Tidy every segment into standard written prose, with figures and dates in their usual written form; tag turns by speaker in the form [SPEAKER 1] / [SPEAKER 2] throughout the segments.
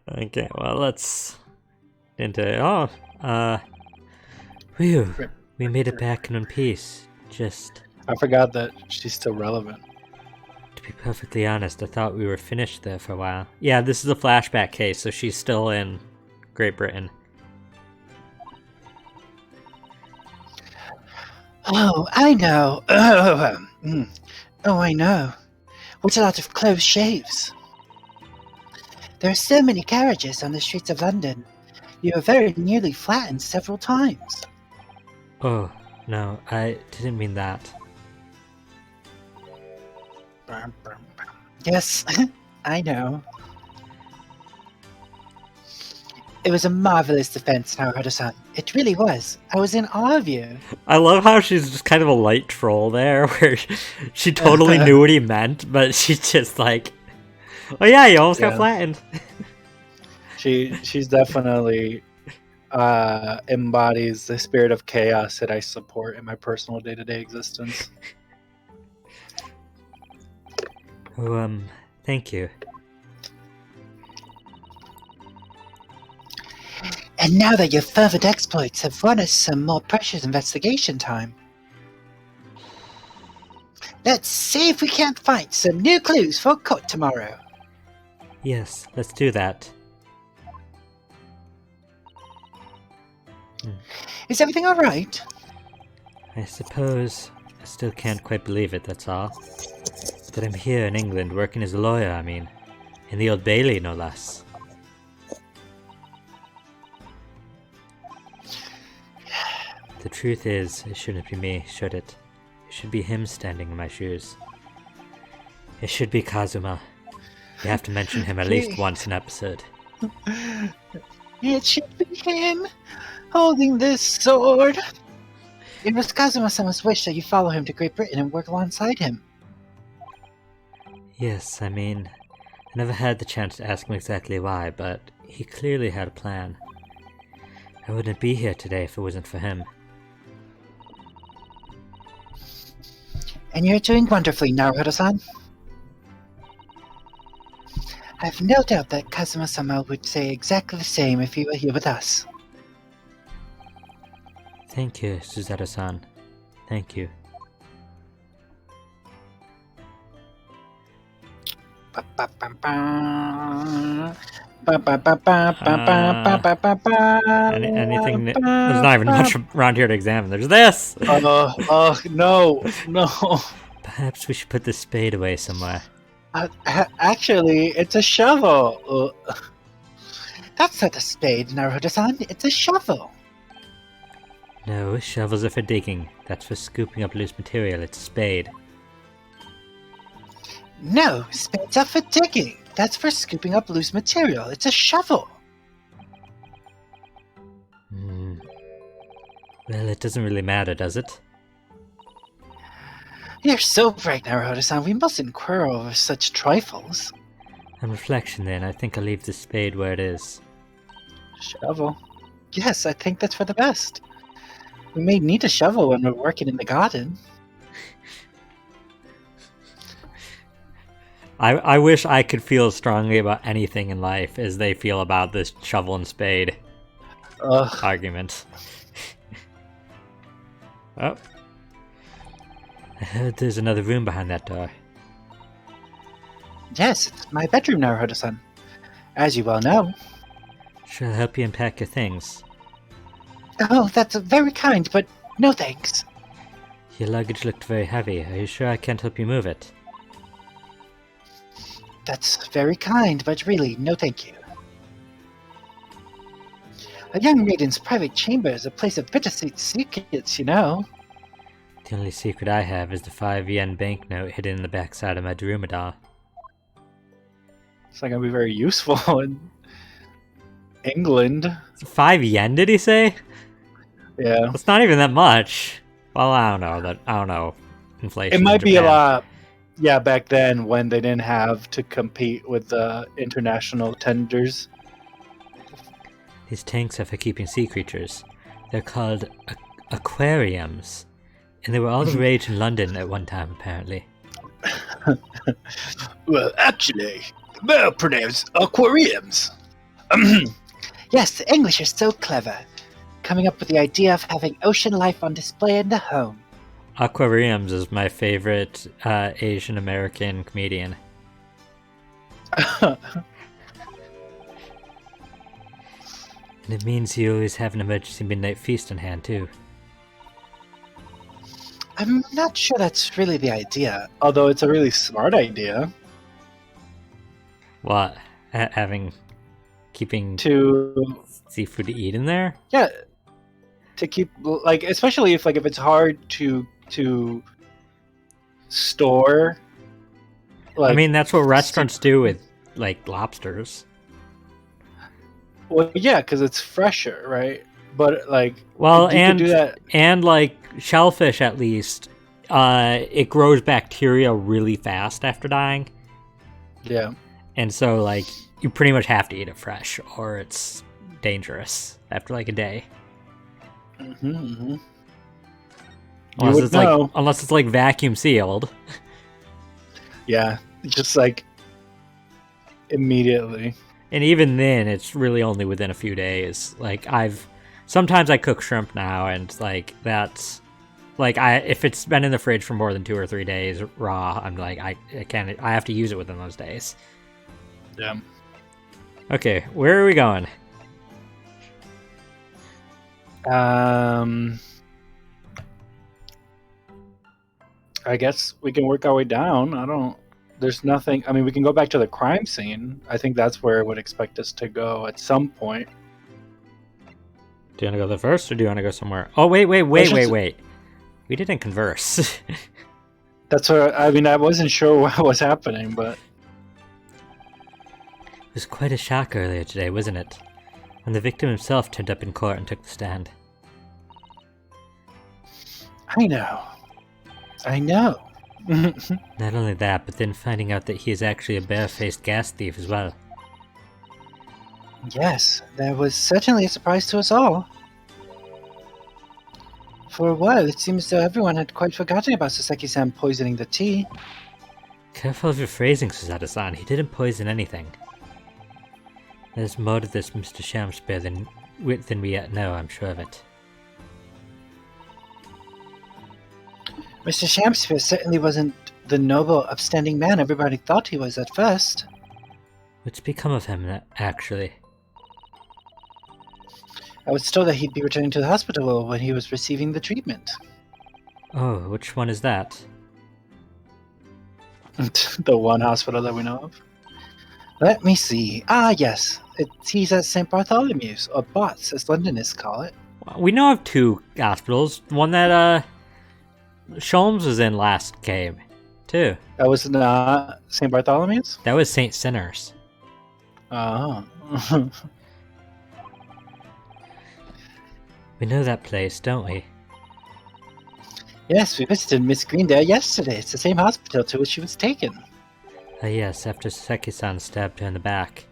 [SPEAKER 1] Okay, well, let's into whew, we made it back in one piece. Just
[SPEAKER 2] I forgot that she's still relevant.
[SPEAKER 1] to be perfectly honest, I thought we were finished there for a while. Yeah, this is a flashback case, so she's still in Great Britain.
[SPEAKER 3] Oh, I know. Oh, I know. What a lot of close shaves. There are so many carriages on the streets of London. You are very nearly flattened several times.
[SPEAKER 1] Oh, no, I didn't mean that.
[SPEAKER 3] Yes, I know. It was a marvelous defense, Naruto-san. It really was. I was in awe of you.
[SPEAKER 1] I love how she's just kind of a light troll there, where she totally knew what he meant, but she's just like, oh yeah, you almost got flattened.
[SPEAKER 2] She's definitely embodies the spirit of chaos that I support in my personal day-to-day existence.
[SPEAKER 1] Oh, thank you.
[SPEAKER 3] And now that your fervent exploits have won us some more precious investigation time, let's see if we can't find some new clues for court tomorrow.
[SPEAKER 1] Yes, let's do that.
[SPEAKER 3] Is everything alright?
[SPEAKER 1] I suppose I still can't quite believe it, that's all. That I'm here in England working as a lawyer, I mean. In the Old Bailey, no less. The truth is, it shouldn't be me, should it? It should be him standing in my shoes. It should be Kazuma. You have to mention him at least once an episode.
[SPEAKER 3] It should be him holding this sword. It was Kazuma-sama's wish that you follow him to Great Britain and work alongside him.
[SPEAKER 1] Yes, I mean, I never had the chance to ask him exactly why, but he clearly had a plan. I wouldn't be here today if it wasn't for him.
[SPEAKER 3] And you're doing wonderfully, Naruto-san. I've no doubt that Kazuma-sama would say exactly the same if he were here with us.
[SPEAKER 1] Thank you, Suzato-san. Thank you. Anything? There's not even much around here to examine. There's this!
[SPEAKER 2] No.
[SPEAKER 1] Perhaps we should put this spade away somewhere.
[SPEAKER 2] Actually, it's a shovel.
[SPEAKER 3] That's not a spade, Naruto-san. It's a shovel.
[SPEAKER 1] No, shovels are for digging. That's for scooping up loose material. It's a spade.
[SPEAKER 3] No, spades are for digging. That's for scooping up loose material. It's a shovel.
[SPEAKER 1] Well, it doesn't really matter, does it?
[SPEAKER 3] You're so right, Naruto-san. We mustn't quarrel over such trifles.
[SPEAKER 1] On reflection, then, I think I'll leave the spade where it is.
[SPEAKER 2] Shovel?
[SPEAKER 3] Yes, I think that's for the best. We may need a shovel when we're working in the garden.
[SPEAKER 1] I wish I could feel as strongly about anything in life as they feel about this shovel and spade argument. Oh. I heard there's another room behind that door.
[SPEAKER 3] Yes, it's my bedroom, Naruto-san. As you well know.
[SPEAKER 1] Sure, I'll help you unpack your things.
[SPEAKER 3] Oh, that's very kind, but no thanks.
[SPEAKER 1] Your luggage looked very heavy. Are you sure I can't help you move it?
[SPEAKER 3] That's very kind, but really, no thank you. A young maiden's private chamber is a place of bittersweet secrets, you know.
[SPEAKER 1] The only secret I have is the 5 yen banknote hidden in the backside of my Dromedar.
[SPEAKER 2] It's not gonna be very useful in England.
[SPEAKER 1] 5 yen, did he say?
[SPEAKER 2] Yeah.
[SPEAKER 1] It's not even that much. Well, I don't know. Inflation.
[SPEAKER 2] It might
[SPEAKER 1] in
[SPEAKER 2] be a
[SPEAKER 1] Japan.
[SPEAKER 2] lot. Yeah, back then when they didn't have to compete with the international tenders.
[SPEAKER 1] These tanks are for keeping sea creatures. They're called aquariums. And they were all the rage in London at one time, apparently.
[SPEAKER 2] Well, actually, they're pronounced aquariums.
[SPEAKER 3] Yes, the English are so clever. Coming up with the idea of having ocean life on display in the home.
[SPEAKER 1] Aquariums is my favorite Asian American comedian. And it means you always have an emergency midnight feast on hand, too.
[SPEAKER 3] I'm not sure that's really the idea.
[SPEAKER 2] Although it's a really smart idea
[SPEAKER 1] What? Keeping
[SPEAKER 2] to,
[SPEAKER 1] seafood to eat in there?
[SPEAKER 2] yeah, to keep, like, especially if it's hard to store. Like,
[SPEAKER 1] I mean, that's what restaurants do with, like, lobsters.
[SPEAKER 2] well, yeah, because it's fresher, right? But like,
[SPEAKER 1] Well,
[SPEAKER 2] you could do that.
[SPEAKER 1] and like shellfish, at least, it grows bacteria really fast after dying,
[SPEAKER 2] Yeah.
[SPEAKER 1] and so like you pretty much have to eat it fresh, or it's dangerous after like a day.
[SPEAKER 2] Mm-hmm.
[SPEAKER 1] Unless
[SPEAKER 2] would
[SPEAKER 1] it's
[SPEAKER 2] know.
[SPEAKER 1] unless it's like vacuum sealed.
[SPEAKER 2] Yeah, just like immediately.
[SPEAKER 1] And even then, it's really only within a few days. Like sometimes I cook shrimp now, and like that's like if it's been in the fridge for more than 2 or 3 days raw, I'm like I can't. I have to use it within those days.
[SPEAKER 2] Yeah.
[SPEAKER 1] Okay, where are we going?
[SPEAKER 2] I guess we can work our way down. There's nothing. I mean, we can go back to the crime scene. I think that's where I would expect us to go at some point.
[SPEAKER 1] Do you want to go there first, or do you want to go somewhere? Oh, wait. We didn't converse.
[SPEAKER 2] That's what I mean. I wasn't sure what was happening, but
[SPEAKER 1] It was quite a shock earlier today, wasn't it? When the victim himself turned up in court and took the stand.
[SPEAKER 3] I know.
[SPEAKER 1] Not only that, but then finding out that he is actually a bare-faced gas thief as well.
[SPEAKER 3] Yes, that was certainly a surprise to us all. For a while, it seems as though everyone had quite forgotten about Saseki-san poisoning the tea.
[SPEAKER 1] Careful of your phrasing, Suzato-san. He didn't poison anything. There's more to this Mr. Shamspeare than we yet know, I'm sure of it.
[SPEAKER 3] Mr. Shamspeare certainly wasn't the noble, upstanding man everybody thought he was at first.
[SPEAKER 1] What's become of him, actually?
[SPEAKER 3] I was told that he'd be returning to the hospital when he was receiving the treatment.
[SPEAKER 1] Oh, which one is that?
[SPEAKER 2] the one hospital that we know of.
[SPEAKER 3] Let me see. Ah, yes. He's at St. Bartholomew's, or Bots, as Londoners call it.
[SPEAKER 1] We know of 2 hospitals. One that, Sholmes was in last game, too.
[SPEAKER 2] That was not St. Bartholomew's?
[SPEAKER 1] That was St. Sinners.
[SPEAKER 2] Oh.
[SPEAKER 1] We know that place, don't we?
[SPEAKER 3] Yes, we visited Miss Green there yesterday. It's the same hospital to which she was taken.
[SPEAKER 1] Yes, after Saseki-san stabbed her in the back.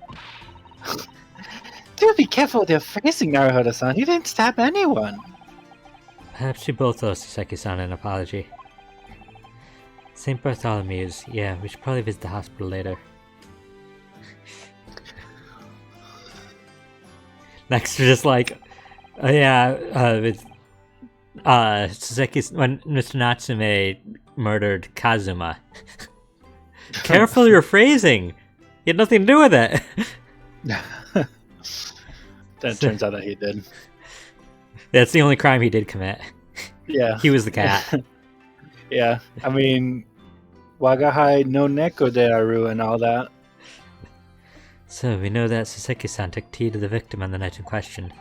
[SPEAKER 3] Do be careful with your phrasing, Naruhodo-san. He didn't stab anyone.
[SPEAKER 1] Perhaps we both owe Saseki-san an apology. St. Bartholomew's, yeah, we should probably visit the hospital later. Next, we're just like, with Saseki, when Mr. Natsume murdered Kazuma. Careful your phrasing! You had nothing to do with it!
[SPEAKER 2] That turns out that he did.
[SPEAKER 1] That's the only crime he did commit.
[SPEAKER 2] Yeah.
[SPEAKER 1] He was the cat.
[SPEAKER 2] Yeah. I mean, Wagahai no neko de aru and all that.
[SPEAKER 1] So, we know that Saseki-san took tea to the victim on the night in question.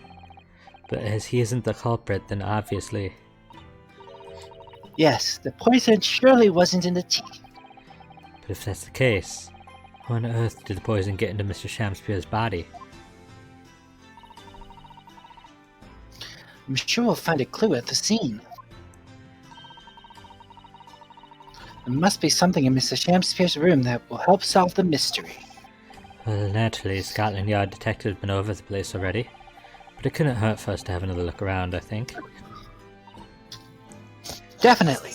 [SPEAKER 1] But as he isn't the culprit, then obviously...
[SPEAKER 3] Yes, the poison surely wasn't in the tea.
[SPEAKER 1] But if that's the case, how on earth did the poison get into Mr. Shamspeare's body?
[SPEAKER 3] I'm sure we'll find a clue at the scene. There must be something in Mr. Shamspeare's room that will help solve the mystery.
[SPEAKER 1] Well, naturally, Scotland Yard detective has been over the place already. But it couldn't hurt for us to have another look around, I think.
[SPEAKER 3] Definitely.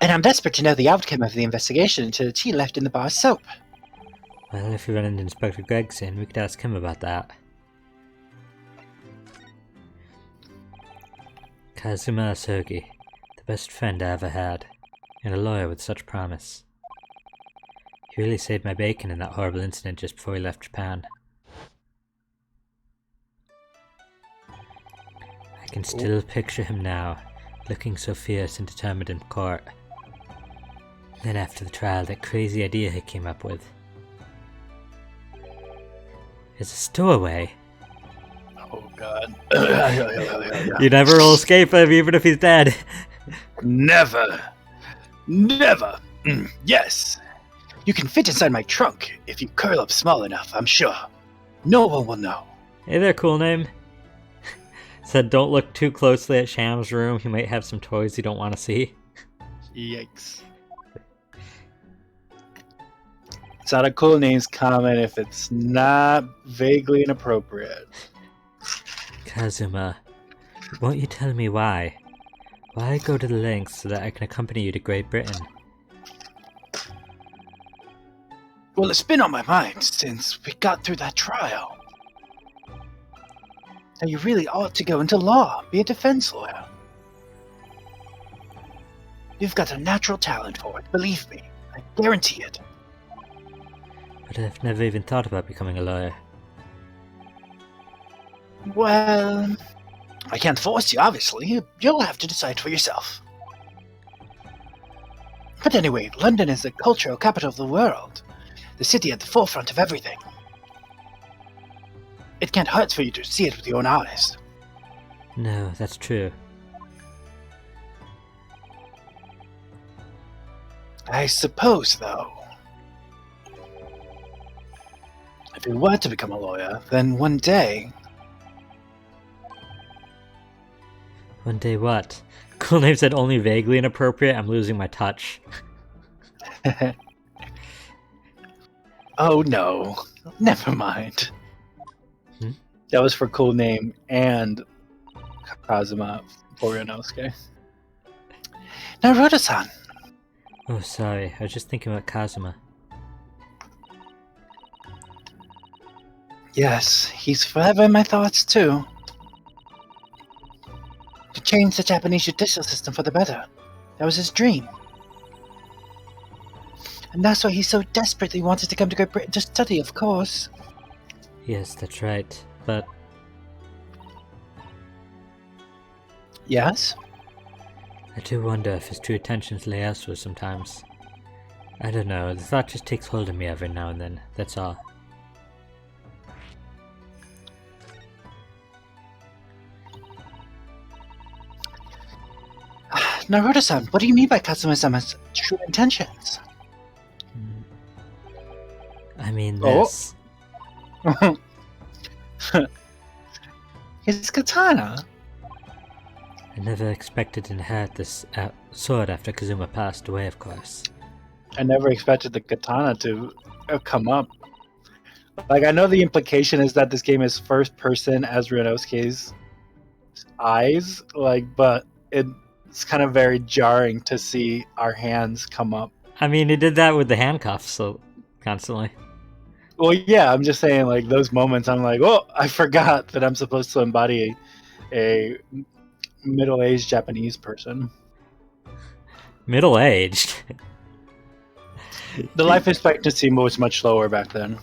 [SPEAKER 3] And I'm desperate to know the outcome of the investigation into the tea left in the bar soap.
[SPEAKER 1] Well, if we run into Inspector Gregson, we could ask him about that. Kazuma Asogi, the best friend I ever had, and a lawyer with such promise. He really saved my bacon in that horrible incident just before he left Japan. I can still picture him now, looking so fierce and determined in court. Then after the trial, that crazy idea he came up with. It's a stowaway.
[SPEAKER 2] Oh God.
[SPEAKER 1] You never will escape him, even if he's dead.
[SPEAKER 3] Never. Never. Yes. You can fit inside my trunk if you curl up small enough, I'm sure. No one will know.
[SPEAKER 1] Hey there, cool name. Said don't look too closely at Sham's room. He might have some toys you don't want to see.
[SPEAKER 2] Yikes. It's not a cool names comment if it's not vaguely inappropriate.
[SPEAKER 1] Kazuma, won't you tell me why? Why go to the lengths so that I can accompany you to Great Britain?
[SPEAKER 3] Well, it's been on my mind since we got through that trial. Now, you really ought to go into law, be a defense lawyer. You've got a natural talent for it, believe me. I guarantee it.
[SPEAKER 1] But I've never even thought about becoming a lawyer.
[SPEAKER 3] Well, I can't force you, obviously. You'll have to decide for yourself. But anyway, London is the cultural capital of the world. The city at the forefront of everything. It can't hurt for you to see it with your own eyes.
[SPEAKER 1] No, that's true.
[SPEAKER 3] I suppose, though, if you were to become a lawyer, then one day...
[SPEAKER 1] One day what? Cool name said only vaguely inappropriate. I'm losing my touch.
[SPEAKER 3] Oh no, never mind.
[SPEAKER 2] That was for cool name and Kazuma Borionosuke.
[SPEAKER 3] Now, Roda-san.
[SPEAKER 1] Oh, sorry. I was just thinking about Kazuma.
[SPEAKER 3] Yes, he's forever in my thoughts, too. To change the Japanese judicial system for the better. That was his dream. And that's why he so desperately wanted to come to Great Britain to study, of course.
[SPEAKER 1] Yes, that's right. But
[SPEAKER 3] Yes?
[SPEAKER 1] I do wonder if his true intentions lay elsewhere sometimes. I don't know. The thought just takes hold of me every now and then. That's all.
[SPEAKER 3] Naruto-san, what do you mean by Kazuma-sama's true intentions?
[SPEAKER 1] I mean
[SPEAKER 2] Oh.
[SPEAKER 1] this.
[SPEAKER 3] His katana.
[SPEAKER 1] I never expected to inherit this sword after Kazuma passed away, of course.
[SPEAKER 2] I never expected the katana to come up. Like, I know the implication is that this game is first person as Ryunosuke's eyes, but it's kind of very jarring to see our hands come up.
[SPEAKER 1] I mean, he did that with the handcuffs, so constantly.
[SPEAKER 2] Well, yeah, I'm just saying, like, those moments, I'm like, oh, I forgot that I'm supposed to embody a middle-aged Japanese person.
[SPEAKER 1] Middle-aged?
[SPEAKER 2] The life expectancy was much lower back then.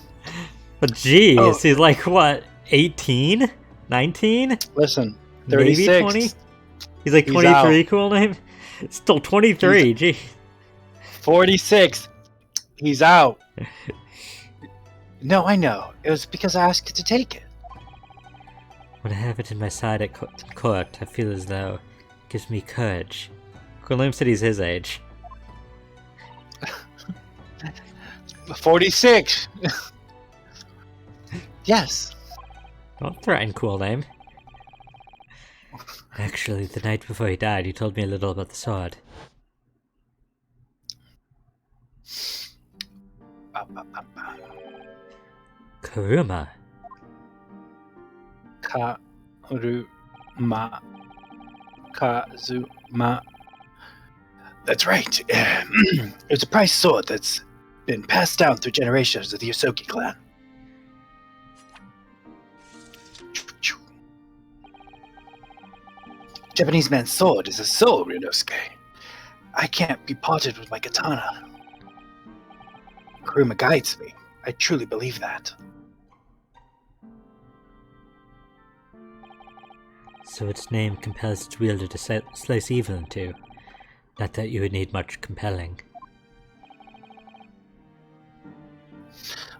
[SPEAKER 1] But geez,
[SPEAKER 2] Oh.
[SPEAKER 1] he's like, what, 18? 19?
[SPEAKER 2] Listen,
[SPEAKER 1] Maybe
[SPEAKER 2] 36.
[SPEAKER 1] 20? He's like
[SPEAKER 2] He's
[SPEAKER 1] 23,
[SPEAKER 2] out.
[SPEAKER 1] cool name? Still 23, gee.
[SPEAKER 2] 46. He's out.
[SPEAKER 3] No, I know. It was because I asked you to take it.
[SPEAKER 1] When I have it in my side at court, I feel as though it gives me courage. Cool name said he's his age.
[SPEAKER 2] 46.
[SPEAKER 3] Yes.
[SPEAKER 1] Don't threaten cool name. Actually, the night before he died, he told me a little about the sword. Kuruma.
[SPEAKER 2] Karuma. Kazuma.
[SPEAKER 3] That's right. It's a prized sword that's been passed down through generations of the Yosoki clan. Japanese man's sword is a soul, Ryunosuke. I can't be parted with my katana. Kuruma guides me. I truly believe that.
[SPEAKER 1] So its name compels its wielder to slice evil in two. Not that you would need much compelling.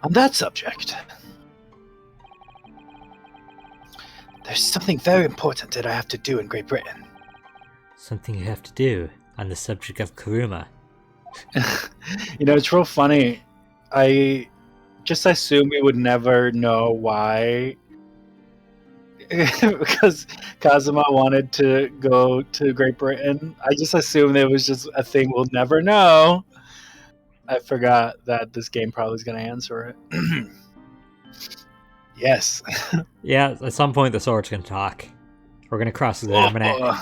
[SPEAKER 3] On that subject, there's something very important that I have to do in Great Britain.
[SPEAKER 1] Something you have to do on the subject of Kuruma.
[SPEAKER 2] It's real funny. I just assume we would never know why. Because Kazuma wanted to go to Great Britain. I just assumed it was just a thing we'll never know. I forgot that this game probably is going to answer it.
[SPEAKER 3] Yes.
[SPEAKER 1] Yeah, at some point the sword's gonna talk. We're gonna cross-examine it.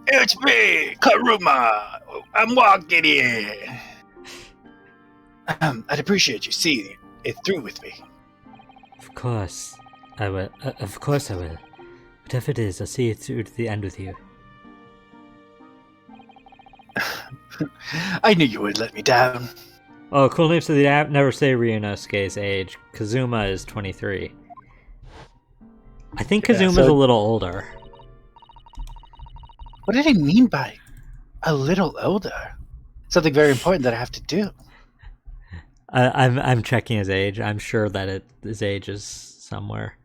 [SPEAKER 3] It's me, Kuruma. I'm walking here. I'd appreciate you seeing it through with me.
[SPEAKER 1] Of course, I will. Of course I will. Whatever it is, I'll see it through to the end with you.
[SPEAKER 3] I knew you would let me down.
[SPEAKER 1] Oh, cool news to the app. Never say Ryunosuke's age. Kazuma is 23. I think Kazuma's a little older.
[SPEAKER 3] What did he mean by a little older? Something very important that I have to do.
[SPEAKER 1] I'm checking his age. I'm sure that his age is somewhere.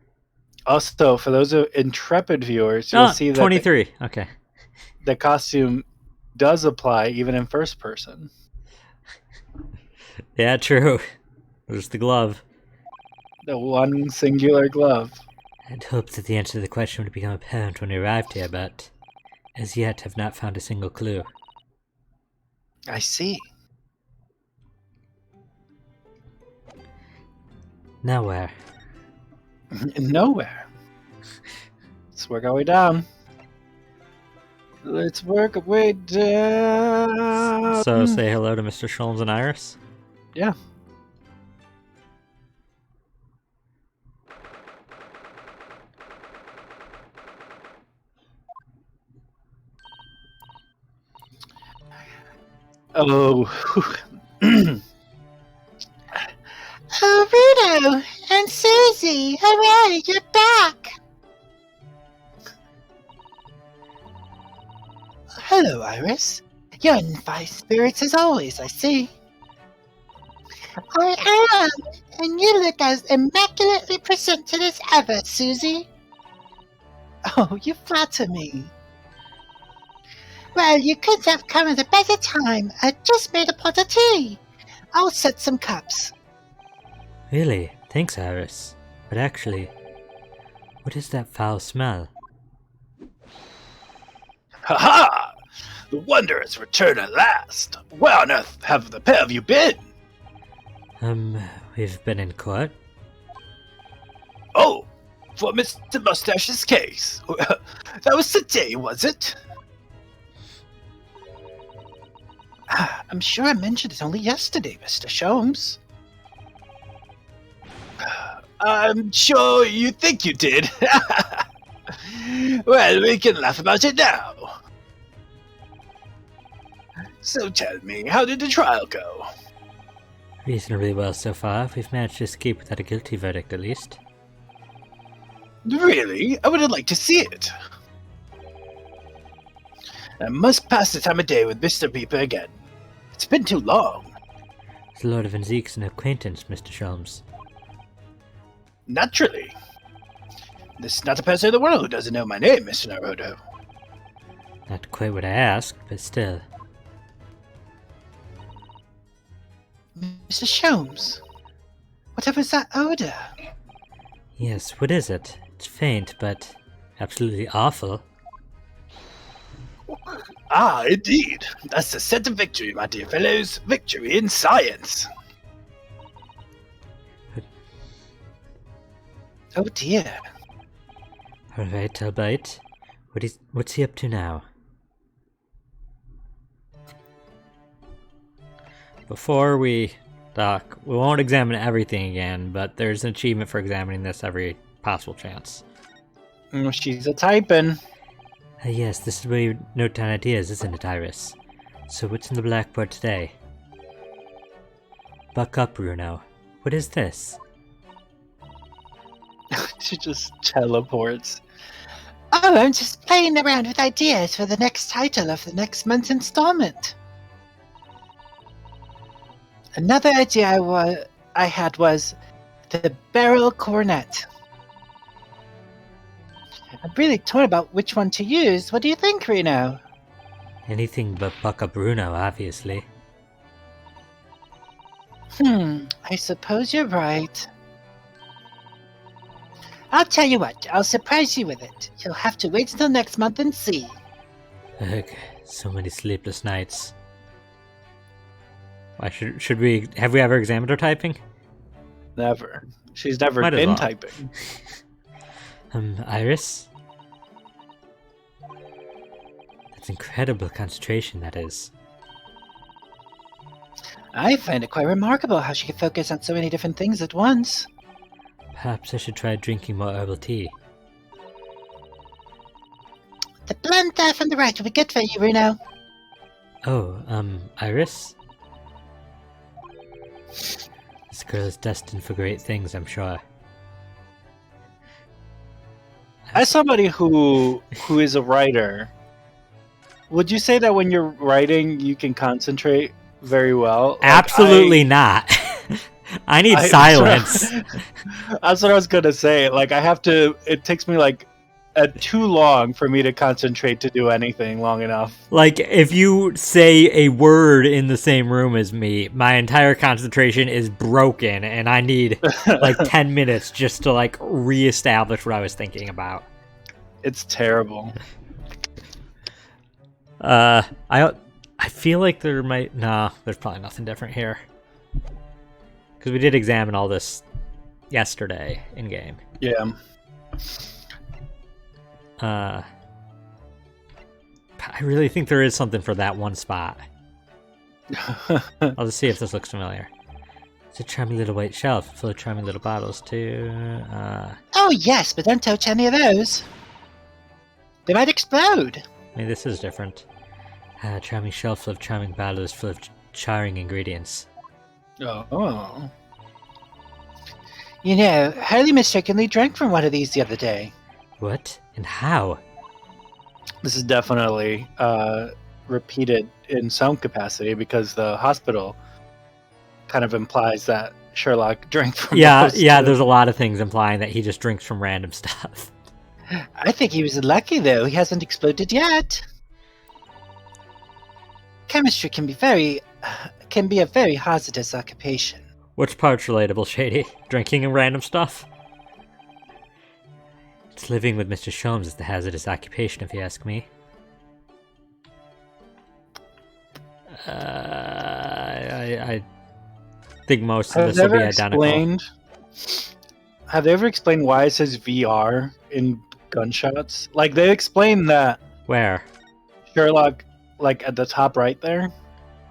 [SPEAKER 2] Also, for those intrepid viewers, you'll see that
[SPEAKER 1] 23. Okay.
[SPEAKER 2] The costume does apply even in first person.
[SPEAKER 1] Yeah, true. There's the glove.
[SPEAKER 2] The one singular glove.
[SPEAKER 1] I'd hoped that the answer to the question would become apparent when we arrived here, but as yet have not found a single clue.
[SPEAKER 3] I see.
[SPEAKER 1] Now where?
[SPEAKER 2] Nowhere. Let's work our way down. Let's work our way down.
[SPEAKER 1] So say hello to Mr. Sholmes and Iris?
[SPEAKER 2] Yeah. Oh.
[SPEAKER 3] Oh, Rudo and Susie, hooray, you're back! Hello, Iris. You're in fine spirits as always, I see. I am, and you look as immaculately presented as ever, Susie. Oh, you flatter me. Well, you couldn't have come at a better time. I just made a pot of tea. I'll set some cups.
[SPEAKER 1] Really? Thanks, Iris. But actually, what is that foul smell?
[SPEAKER 3] Ha-ha! The wonder has returned at last. Where on earth have the pair of you been?
[SPEAKER 1] We've been in court.
[SPEAKER 3] Oh, for Mr. Mustache's case. That was today, was it? I'm sure I mentioned it only yesterday, Mr. Sholmes. I'm sure you think you did. Well, we can laugh about it now. So tell me, how did the trial go?
[SPEAKER 1] Reasonably well so far. We've managed to escape without a guilty verdict, at least.
[SPEAKER 3] Really? I would have liked to see it. I must pass the time of day with Mr. Beeper again. It's been too long.
[SPEAKER 1] The Lord of Enzeke's an acquaintance, Mr. Sholmes.
[SPEAKER 3] Naturally. There's not a person in the world who doesn't know my name, Mr. Naruto.
[SPEAKER 1] Not quite what I asked, but still.
[SPEAKER 3] Mr. Sholmes, whatever is that odor?
[SPEAKER 1] Yes, what is it? It's faint, but absolutely awful.
[SPEAKER 3] Ah, indeed. That's the scent of victory, my dear fellows. Victory in science. Oh dear.
[SPEAKER 1] Alright, I'll bite. What's he up to now? before we talk, we won't examine everything again, but there's an achievement for examining this every possible chance.
[SPEAKER 2] She's a typing.
[SPEAKER 1] Yes, this is where you note down ideas, isn't it, Iris? So what's in the blackboard today? Buck up, Bruno. What is this?
[SPEAKER 2] She just teleports.
[SPEAKER 3] Oh, I'm just playing around with ideas for the next title of the next month's installment. Another idea I had was the barrel cornet. I'm really torn about which one to use. What do you think, Reno?
[SPEAKER 1] Anything but Buck up Bruno, obviously.
[SPEAKER 3] I suppose you're right. I'll tell you what, I'll surprise you with it. You'll have to wait till next month and see.
[SPEAKER 1] Ugh, so many sleepless nights. Why should we... Have we ever examined her typing?
[SPEAKER 2] Never. She's never
[SPEAKER 1] Might as
[SPEAKER 2] been
[SPEAKER 1] well.
[SPEAKER 2] typing.
[SPEAKER 1] Iris? That's incredible concentration, that is.
[SPEAKER 3] I find it quite remarkable how she can focus on so many different things at once.
[SPEAKER 1] Perhaps I should try drinking more herbal tea.
[SPEAKER 3] The blend there from the right will be good for you, Reno.
[SPEAKER 1] Oh, Iris? This girl is destined for great things, I'm sure.
[SPEAKER 2] As somebody who is a writer, would you say that when you're writing you can concentrate very well? Like,
[SPEAKER 1] Absolutely not. I need silence.
[SPEAKER 2] That's what I was gonna say. Like I have to. It takes me like too long for me to concentrate to do anything long enough.
[SPEAKER 1] Like, if you say a word in the same room as me, my entire concentration is broken, and I need like 10 minutes just to like reestablish what I was thinking about.
[SPEAKER 2] It's terrible.
[SPEAKER 1] I feel like there might... Nah, there's probably nothing different here. Because we did examine all this yesterday in-game.
[SPEAKER 2] Yeah.
[SPEAKER 1] I really think there is something for that one spot. I'll just see if this looks familiar. It's a charming little white shelf full of charming little bottles, too.
[SPEAKER 3] Oh yes, but don't touch any of those. They might explode.
[SPEAKER 1] I mean, this is different. Charming shelf full of charming bottles full of charring ingredients.
[SPEAKER 2] Oh.
[SPEAKER 3] You know, Harley mistakenly drank from one of these the other day.
[SPEAKER 1] What? And how?
[SPEAKER 2] This is definitely repeated in some capacity because the hospital kind of implies that Sherlock drank from those too.
[SPEAKER 1] There's a lot of things implying that he just drinks from random stuff.
[SPEAKER 3] I think he was lucky though, he hasn't exploded yet. Chemistry can be a very hazardous occupation.
[SPEAKER 1] Which part's relatable, Shady? Drinking and random stuff? It's living with Mr. Sholmes is the hazardous occupation, if you ask me. I think most of this will be identical.
[SPEAKER 2] Have they ever explained why it says VR in gunshots? Like, they explain that
[SPEAKER 1] Where?
[SPEAKER 2] Sherlock, like, at the top right there.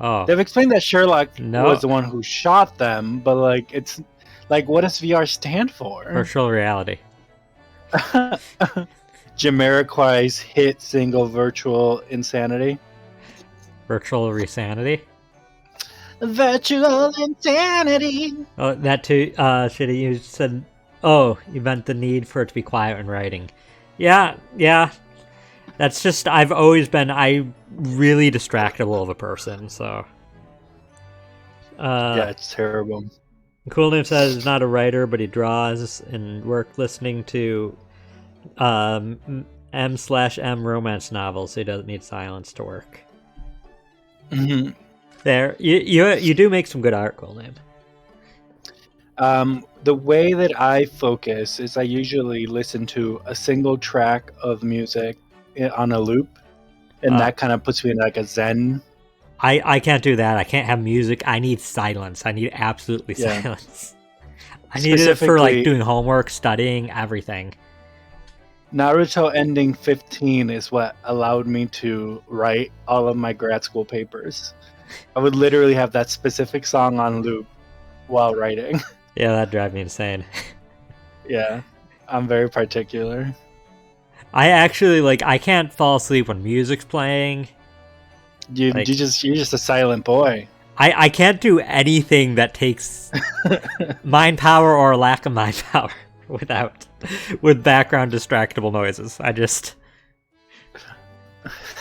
[SPEAKER 1] Oh.
[SPEAKER 2] They've explained that Sherlock
[SPEAKER 1] No.
[SPEAKER 2] was the one who shot them, but, like, it's... Like, what does VR stand for?
[SPEAKER 1] Virtual reality.
[SPEAKER 2] Jamiroquai's hit single Virtual Insanity.
[SPEAKER 1] Virtual Resanity?
[SPEAKER 3] Virtual insanity.
[SPEAKER 1] Oh, that too, Shady, you said... Oh, you meant the need for it to be quiet when writing. Yeah. That's just... I'm really distractible of a person, so...
[SPEAKER 2] Yeah, it's terrible.
[SPEAKER 1] Cool Name says he's not a writer, but he draws and work listening to M/M romance novels, so he doesn't need silence to work.
[SPEAKER 2] Mm-hmm.
[SPEAKER 1] There, you do make some good art, Cool Name.
[SPEAKER 2] The way that I focus is I usually listen to a single track of music on a loop, and that kind of puts me in like a zen.
[SPEAKER 1] I can't do that. I can't have music. I need silence. I need absolutely silence. I need it for like doing homework, studying, everything.
[SPEAKER 2] Naruto ending 15 is what allowed me to write all of my grad school papers. I would literally have that specific song on loop while writing.
[SPEAKER 1] Yeah, that'd drive me insane.
[SPEAKER 2] Yeah, I'm very particular.
[SPEAKER 1] I actually, like, I can't fall asleep when music's playing.
[SPEAKER 2] You're just a silent boy.
[SPEAKER 1] I can't do anything that takes mind power or lack of mind power with background distractible noises.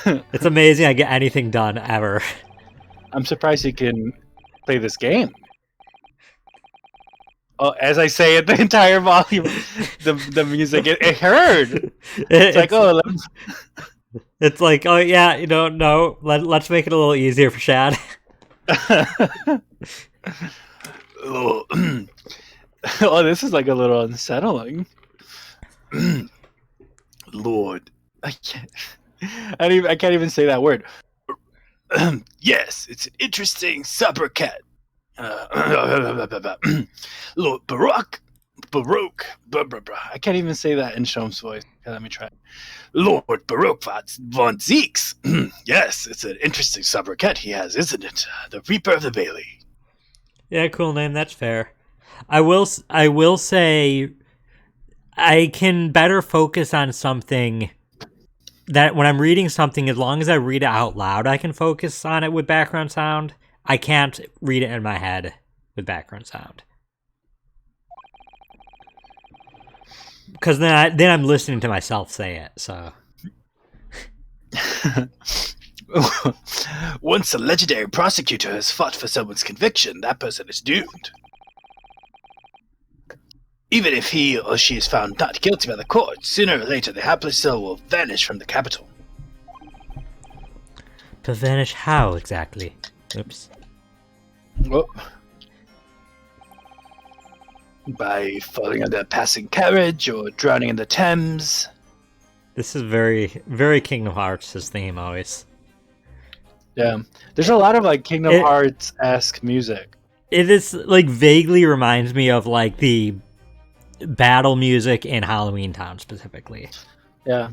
[SPEAKER 1] It's amazing I get anything done ever.
[SPEAKER 2] I'm surprised you can play this game. Oh, as I say it, the entire volume, the music, it heard. It's like, oh,
[SPEAKER 1] it's like, oh yeah, no, let's make it a little easier for Shad.
[SPEAKER 2] oh, this is like a little unsettling. Lord, I can't even say that word. Yes, it's an interesting supper cat. Lord Baroque. I can't even say that in Shom's voice. Okay, let me try. Lord Baroque von Zeeks. Yes, it's an interesting sobriquet he has, isn't it? The Reaper of the Bailey.
[SPEAKER 1] Yeah, cool name. That's fair. I will say, I can better focus on something. That when I'm reading something, as long as I read it out loud, I can focus on it with background sound. I can't read it in my head with background sound. Because then I'm listening to myself say it, so...
[SPEAKER 2] Once a legendary prosecutor has fought for someone's conviction, that person is doomed. Even if he or she is found not guilty by the court, sooner or later the hapless soul will vanish from the capital.
[SPEAKER 1] To vanish how, exactly? Oops.
[SPEAKER 2] Oh. By falling under a passing carriage or drowning in the Thames.
[SPEAKER 1] This is very, very Kingdom Hearts' theme, always.
[SPEAKER 2] Yeah. There's a lot of, like, Kingdom Hearts-esque music.
[SPEAKER 1] It is, like, vaguely reminds me of, like, the battle music in Halloween Town, specifically.
[SPEAKER 2] Yeah.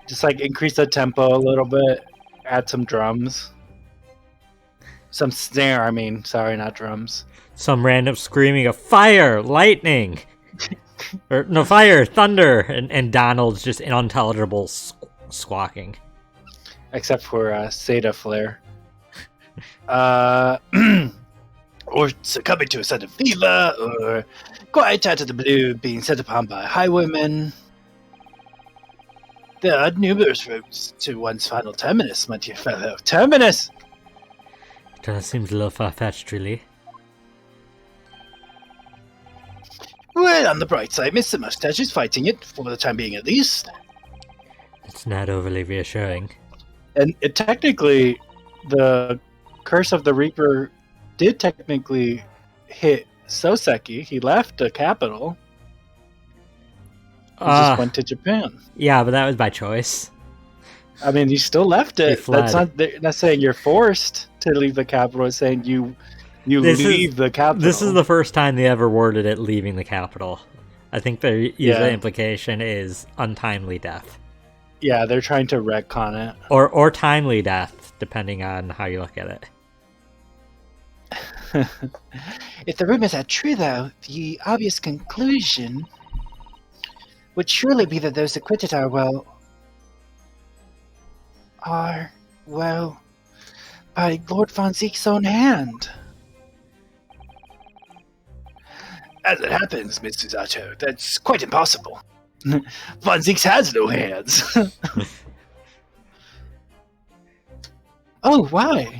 [SPEAKER 2] Just, like, increase the tempo a little bit. Add some drums. Some snare, sorry, not drums.
[SPEAKER 1] Some random screaming of fire, lightning, or no, fire, thunder, and Donald's just an unintelligible squawking.
[SPEAKER 2] Except for Seda Flare. Or succumbing to a sudden fever, or quite out of the blue being set upon by highwaymen. There are numerous routes to one's final terminus, my dear fellow. Terminus!
[SPEAKER 1] That seems a little far-fetched, really.
[SPEAKER 2] Well, on the bright side, Mr. Mustache is fighting it, for the time being at least.
[SPEAKER 1] It's not overly reassuring.
[SPEAKER 2] And technically, the Curse of the Reaper did technically hit Soseki. He left the capital. He just went to Japan.
[SPEAKER 1] Yeah, but that was by choice.
[SPEAKER 2] You still left it.
[SPEAKER 1] Fled.
[SPEAKER 2] That's not saying you're forced to leave the capital. It's saying you leave the capital.
[SPEAKER 1] This is the first time they ever worded it leaving the capital. I think the implication is untimely death.
[SPEAKER 2] Yeah, they're trying to retcon it.
[SPEAKER 1] Or timely death, depending on how you look at it.
[SPEAKER 3] If the rumors are true, though, the obvious conclusion would surely be that those acquitted are, by Lord Von Zeke's own hand.
[SPEAKER 2] As it happens, Mr. Zato, that's quite impossible. Von Zeeks has no hands.
[SPEAKER 3] Oh, why?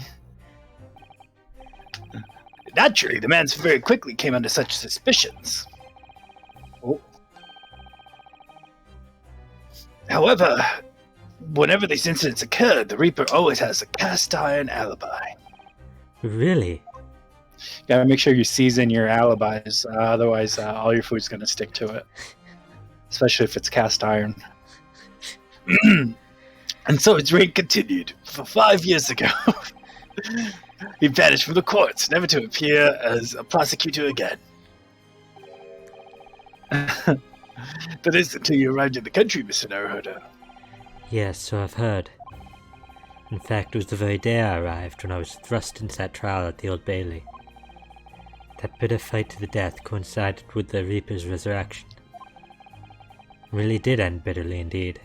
[SPEAKER 2] Naturally, the man very quickly came under such suspicions. Oh. However, whenever these incidents occurred, the Reaper always has a cast iron alibi.
[SPEAKER 1] Really?
[SPEAKER 2] Gotta make sure you season your alibis, otherwise all your food's gonna stick to it. Especially if it's cast iron. And so its reign continued. For 5 years ago, he vanished from the courts, never to appear as a prosecutor again. That is until you arrived in the country, Mr. Naruhodo.
[SPEAKER 1] Yes, so I've heard. In fact, it was the very day I arrived when I was thrust into that trial at the Old Bailey. That bitter fight to the death coincided with the Reaper's resurrection. It really did end bitterly indeed.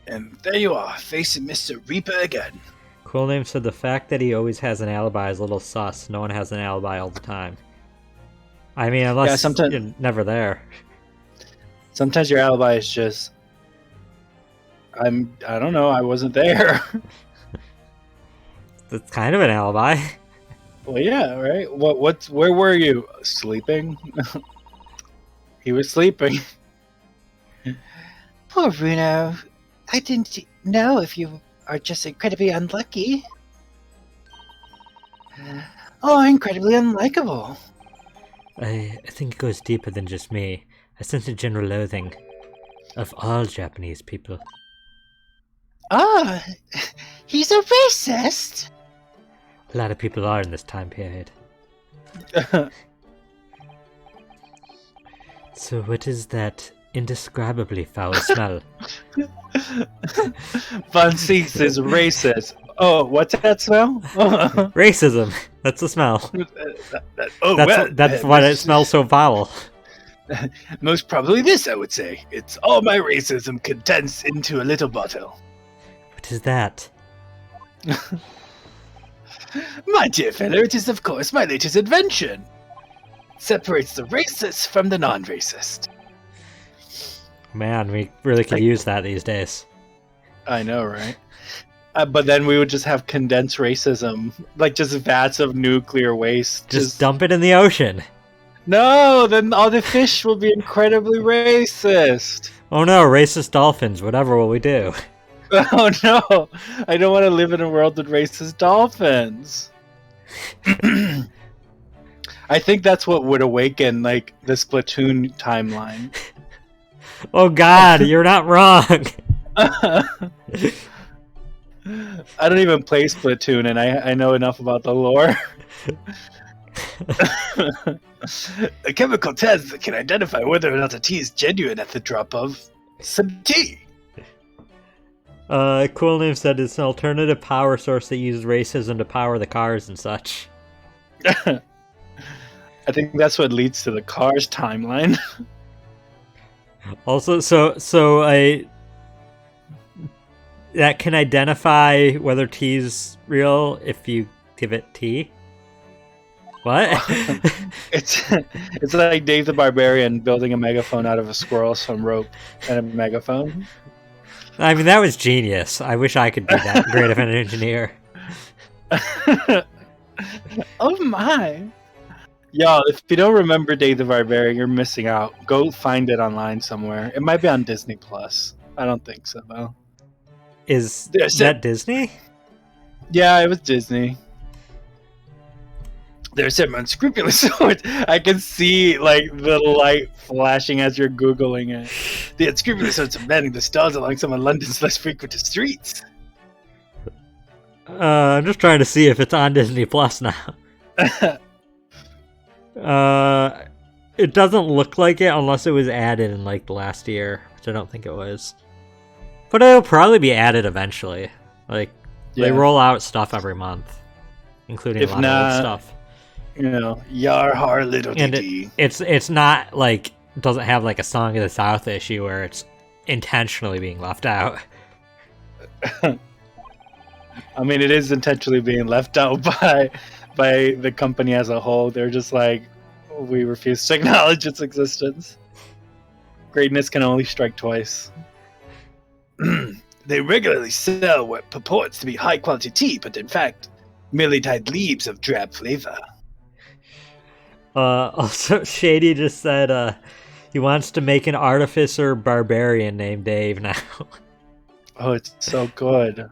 [SPEAKER 3] And there you are, facing Mr. Reaper again.
[SPEAKER 1] Cool Name said the fact that he always has an alibi is a little sus. No one has an alibi all the time. I mean, unless
[SPEAKER 2] sometimes-
[SPEAKER 1] you're never there.
[SPEAKER 2] Sometimes your alibi is just, I don't know, I wasn't there.
[SPEAKER 1] That's kind of an alibi.
[SPEAKER 2] Well, yeah, right. Where were you? Sleeping. He was sleeping.
[SPEAKER 3] Poor Bruno. I didn't know if you are just incredibly unlucky. Oh, incredibly unlikable.
[SPEAKER 1] I think it goes deeper than just me. I sense a general loathing of all Japanese people.
[SPEAKER 3] Ah, he's a racist.
[SPEAKER 1] A lot of people are in this time period. So what is that indescribably foul smell?
[SPEAKER 2] Von Cease is racist. Oh, what's that smell?
[SPEAKER 1] Racism! That's the smell.
[SPEAKER 2] Oh,
[SPEAKER 1] That's why it smells so foul.
[SPEAKER 2] Most probably this, I would say. It's all my racism condensed into a little bottle.
[SPEAKER 1] What is that?
[SPEAKER 2] My dear fellow, it is of course my latest invention. Separates the racist from the non-racist.
[SPEAKER 1] Man, we really could use that these days.
[SPEAKER 2] I know, right? But then we would just have condensed racism, like just vats of nuclear waste.
[SPEAKER 1] Just dump it in the ocean.
[SPEAKER 2] No, then all the fish will be incredibly racist.
[SPEAKER 1] Oh no, racist dolphins. Whatever will we do?
[SPEAKER 2] Oh no, I don't want to live in a world with racist dolphins. I think that's what would awaken like the Splatoon timeline.
[SPEAKER 1] Oh god, you're not wrong.
[SPEAKER 2] I don't even play Splatoon, and I know enough about the lore. A chemical test that can identify whether or not a tea is genuine at the drop of some tea.
[SPEAKER 1] Cool Name said it's an alternative power source that uses racism to power the cars and such.
[SPEAKER 2] I think that's what leads to the Cars timeline.
[SPEAKER 1] Also, so that can identify whether tea's real if you give it tea. What?
[SPEAKER 2] It's like Dave the Barbarian building a megaphone out of a squirrel, some rope, and a megaphone.
[SPEAKER 1] I mean, that was genius. I wish I could be that great of an engineer.
[SPEAKER 2] Oh my. Y'all, if you don't remember Dave the Barbarian, you're missing out. Go find it online somewhere. It might be on Disney Plus. I don't think so, though.
[SPEAKER 1] Is
[SPEAKER 2] There's
[SPEAKER 1] that Disney?
[SPEAKER 2] Yeah, it was Disney. There's some unscrupulous sorts. I can see like the light flashing as you're Googling it. The unscrupulous sorts of manning the stalls along some of London's less frequented streets.
[SPEAKER 1] I'm just trying to see if it's on Disney Plus now. It doesn't look like it unless it was added in like the last year, which I don't think it was. But it'll probably be added eventually. Like they roll out stuff every month, including
[SPEAKER 2] If
[SPEAKER 1] a lot
[SPEAKER 2] not,
[SPEAKER 1] of old stuff.
[SPEAKER 2] You know, yar har little
[SPEAKER 1] And
[SPEAKER 2] dee.
[SPEAKER 1] it's not like doesn't have like a Song of the South issue where it's intentionally being left out.
[SPEAKER 2] I mean, it is intentionally being left out by the company as a whole. They're just like, we refuse to acknowledge its existence. Greatness can only strike twice. They regularly sell what purports to be high quality tea, but in fact, merely dyed leaves of drab flavor.
[SPEAKER 1] Also, Shady just said he wants to make an artificer barbarian named Dave now.
[SPEAKER 2] Oh, it's so good.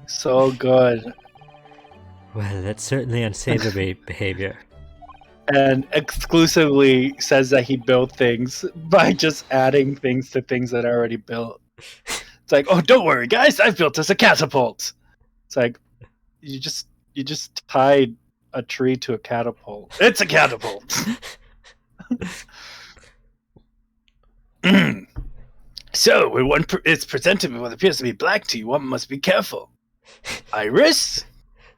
[SPEAKER 2] So good.
[SPEAKER 1] Well, that's certainly unsavory behavior.
[SPEAKER 2] And exclusively says that he built things by just adding things to things that are already built. It's like, oh, don't worry, guys, I've built us a catapult. It's like, you just tied a tree to a catapult. It's a catapult. So, when one is presented with what appears to be black tea, one must be careful. Iris?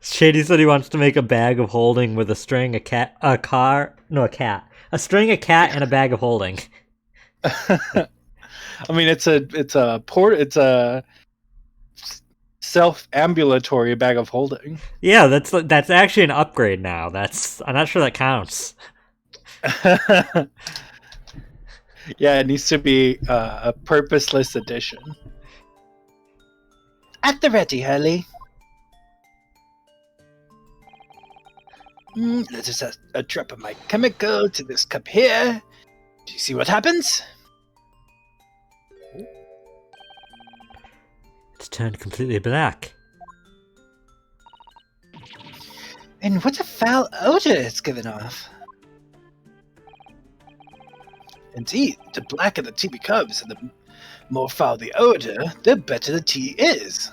[SPEAKER 1] Shady said he wants to make a bag of holding with a string, a cat, a cat. A string, a cat, and a bag of holding.
[SPEAKER 2] I mean, it's a self-ambulatory bag of holding.
[SPEAKER 1] Yeah, that's actually an upgrade now. I'm not sure that counts.
[SPEAKER 2] Yeah, it needs to be a purposeless addition.
[SPEAKER 3] At the ready, Hurley.
[SPEAKER 2] Let us add a drop of my chemical to this cup here. Do you see what happens?
[SPEAKER 1] It's turned completely black.
[SPEAKER 3] And what a foul odor it's given off.
[SPEAKER 2] Indeed, the blacker the tea becomes and the more foul the odor, the better the tea is.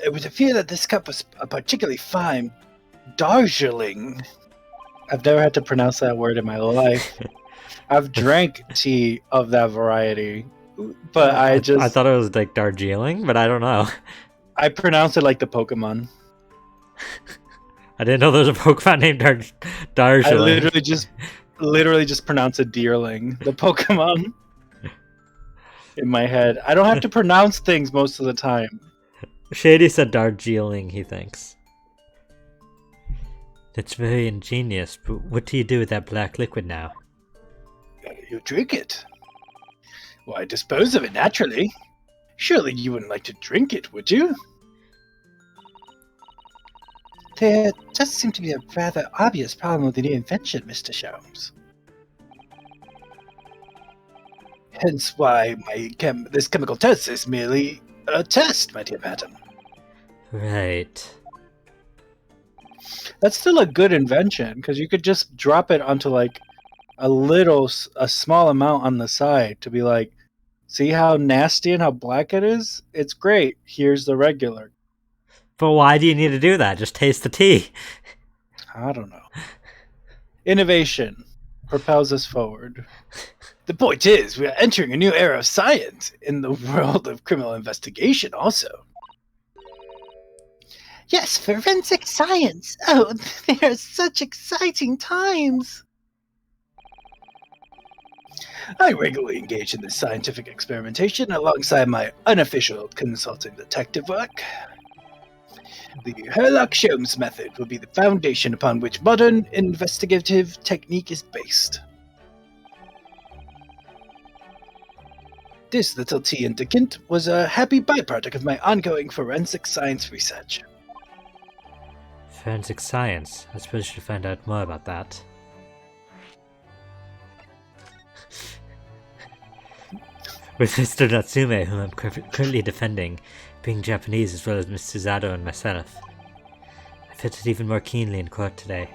[SPEAKER 2] It would appear that this cup was a particularly fine Darjeeling. I've never had to pronounce that word in my life. I've drank tea of that variety, but I
[SPEAKER 1] thought it was like Darjeeling, but I don't know.
[SPEAKER 2] I pronounce it like the Pokemon.
[SPEAKER 1] I didn't know there was a Pokemon named Darjeeling.
[SPEAKER 2] I literally just pronounce it Deerling, the Pokemon. In my head, I don't have to pronounce things most of the time.
[SPEAKER 1] Shady said Darjeeling, he thinks. That's very ingenious, but what do you do with that black liquid now?
[SPEAKER 2] You drink it. Why, dispose of it naturally. Surely you wouldn't like to drink it, would you?
[SPEAKER 3] There does seem to be a rather obvious problem with the new invention, Mr. Sholmes.
[SPEAKER 2] Hence why this chemical test is merely a test, my dear madam.
[SPEAKER 1] Right.
[SPEAKER 2] That's still a good invention, because you could just drop it onto like a small amount on the side to be like, see how nasty and how black it is? It's great. Here's the regular.
[SPEAKER 1] But why do you need to do that? Just taste the tea.
[SPEAKER 2] I don't know. Innovation propels us forward. The point is, we are entering a new era of science in the world of criminal investigation also.
[SPEAKER 3] Yes, forensic science! Oh, they are such exciting times!
[SPEAKER 2] I regularly engage in this scientific experimentation alongside my unofficial consulting detective work. The Sherlock-Holmes method will be the foundation upon which modern investigative technique is based. This little tea indicant was a happy byproduct of my ongoing forensic science research.
[SPEAKER 1] Forensic science. I suppose you should find out more about that. With Mr. Natsume, whom I'm currently defending, being Japanese as well as Mr. Zado and myself, I felt it even more keenly in court today.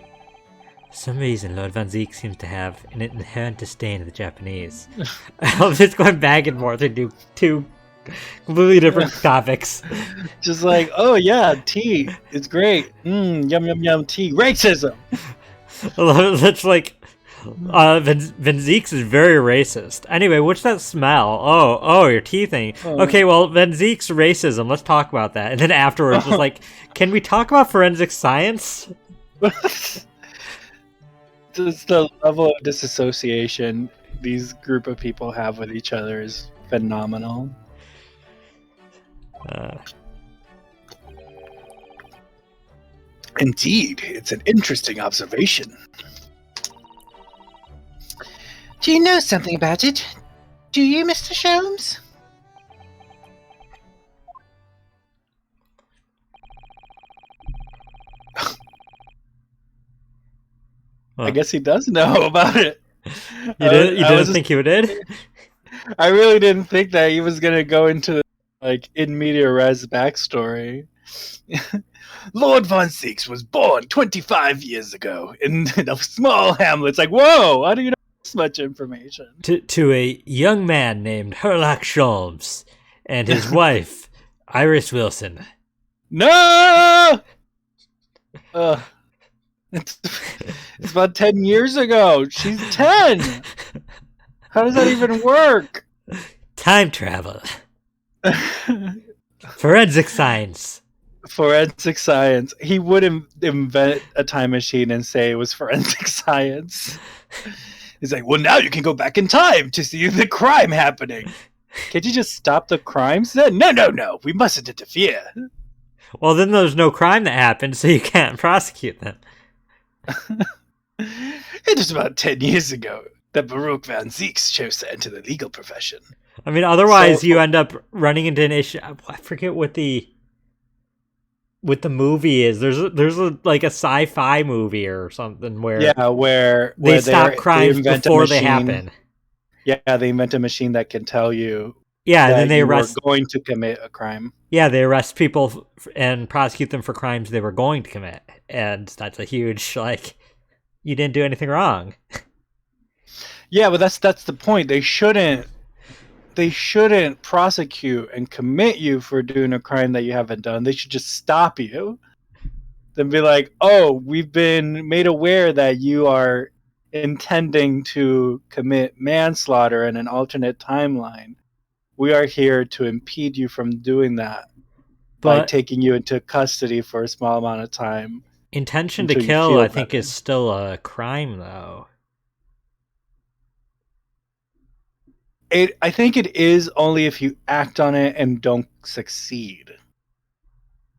[SPEAKER 1] For some reason, Lord Van Zeek seems to have an inherent disdain of the Japanese. I'm just going back and forth and do two completely different topics.
[SPEAKER 2] Just like, oh yeah, tea, it's great. Yum yum yum, tea. Racism!
[SPEAKER 1] That's like... Van Zeek's is very racist. Anyway, what's that smell? Oh, your tea thing. Okay, well, Van Zeek's racism. Let's talk about that. And then afterwards, it's like, can we talk about forensic science?
[SPEAKER 2] Just the level of disassociation these group of people have with each other is phenomenal. Indeed, it's an interesting observation.
[SPEAKER 3] Do you know something about it? Do you, Mr. Sholmes?
[SPEAKER 2] I guess he does know about it.
[SPEAKER 1] You didn't think he did?
[SPEAKER 2] I really didn't think that he was going to go into like in media res backstory. Lord Von Zeeks was born 25 years ago in a small hamlet. It's like, whoa, how do you know this much information?
[SPEAKER 1] To a young man named Sherlock Sholmes and his wife, Iris Wilson.
[SPEAKER 2] No! It's about 10 years ago. She's 10. How does that even work?
[SPEAKER 1] Time travel. Forensic science.
[SPEAKER 2] Forensic science. He wouldn't invent a time machine and say it was forensic science. He's like, well, now you can go back in time to see the crime happening. Can't you just stop the crimes then? No. We mustn't interfere.
[SPEAKER 1] Well, then there's no crime that happened, so you can't prosecute them.
[SPEAKER 2] It was about 10 years ago that Baruch Van Zieks chose to enter the legal profession.
[SPEAKER 1] I mean, otherwise
[SPEAKER 2] So-
[SPEAKER 1] you end up running into an issue. I forget what the movie is. There's like a sci-fi movie or something where
[SPEAKER 2] Yeah, where
[SPEAKER 1] they stop
[SPEAKER 2] they
[SPEAKER 1] crimes
[SPEAKER 2] invent a
[SPEAKER 1] before they
[SPEAKER 2] machine-
[SPEAKER 1] happen.
[SPEAKER 2] Yeah, they invent a machine that can tell you
[SPEAKER 1] Yeah, and
[SPEAKER 2] that
[SPEAKER 1] then they
[SPEAKER 2] you were
[SPEAKER 1] arrest.
[SPEAKER 2] going to commit a crime.
[SPEAKER 1] Yeah, they arrest people and prosecute them for crimes they were going to commit, and that's a huge like, you didn't do anything wrong.
[SPEAKER 2] Yeah, but that's the point. They shouldn't prosecute and commit you for doing a crime that you haven't done. They should just stop you. Then be like, "Oh, we've been made aware that you are intending to commit manslaughter in an alternate timeline. We are here to impede you from doing that by
[SPEAKER 1] But
[SPEAKER 2] taking you into custody for a small amount of time."
[SPEAKER 1] intention to
[SPEAKER 2] until you
[SPEAKER 1] kill,
[SPEAKER 2] feel
[SPEAKER 1] I think,
[SPEAKER 2] better.
[SPEAKER 1] is still a crime, though.
[SPEAKER 2] I think it is only if you act on it and don't succeed.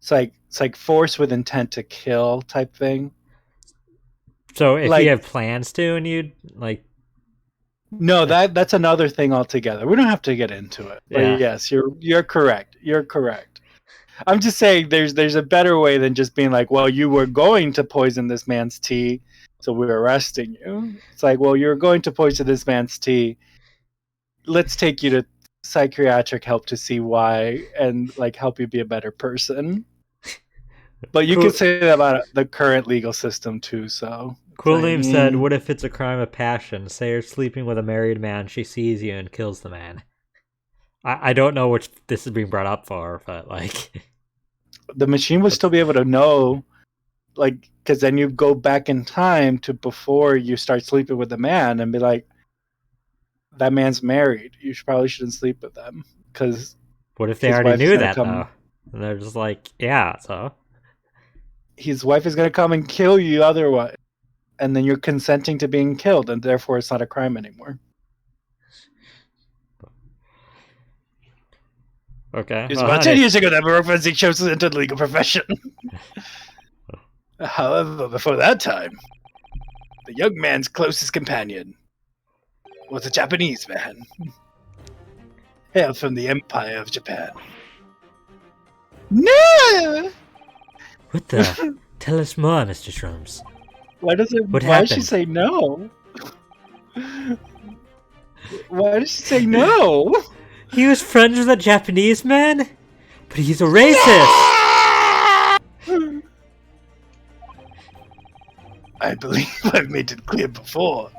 [SPEAKER 2] It's like force with intent to kill type thing.
[SPEAKER 1] So if
[SPEAKER 2] Like-
[SPEAKER 1] you have plans to, and you like,
[SPEAKER 2] No, that's another thing altogether. We don't have to get into it. But
[SPEAKER 1] Yeah.
[SPEAKER 2] yes, you're correct. You're correct. I'm just saying there's a better way than just being like, well, you were going to poison this man's tea, so we're arresting you. It's like, well, you're going to poison this man's tea. Let's take you to psychiatric help to see why and like help you be a better person. But you
[SPEAKER 1] Cool.
[SPEAKER 2] could say that about the current legal system too, so
[SPEAKER 1] Cool
[SPEAKER 2] like,
[SPEAKER 1] Name said, "What if it's a crime of passion? Say you're sleeping with a married man, she sees you and kills the man." I don't know which this is being brought up for, but like,
[SPEAKER 2] the machine would still be able to know, like, because then you go back in time to before you start sleeping with the man and be like, that man's married. You probably shouldn't sleep with them because
[SPEAKER 1] what if they
[SPEAKER 2] His
[SPEAKER 1] already
[SPEAKER 2] wife is
[SPEAKER 1] knew
[SPEAKER 2] gonna
[SPEAKER 1] that
[SPEAKER 2] come-
[SPEAKER 1] though? And they're just like, yeah, so
[SPEAKER 2] his wife is going to come and kill you otherwise. And then you're consenting to being killed, and therefore it's not a crime anymore.
[SPEAKER 1] okay.
[SPEAKER 2] It was
[SPEAKER 1] well,
[SPEAKER 2] about
[SPEAKER 1] I
[SPEAKER 2] 10
[SPEAKER 1] mean,
[SPEAKER 2] years ago that Baruch Van Zieks chose to enter the legal profession. However, before that time, the young man's closest companion was a Japanese man, hailed from the Empire of Japan. No!
[SPEAKER 1] What the? Tell us more, Mr. Shrooms.
[SPEAKER 2] Why does it?
[SPEAKER 1] What
[SPEAKER 2] Why does she
[SPEAKER 1] happened?
[SPEAKER 2] say no? Why does she say no?
[SPEAKER 1] He was friends with a Japanese man? But he's a racist!
[SPEAKER 2] I believe I've made it clear before.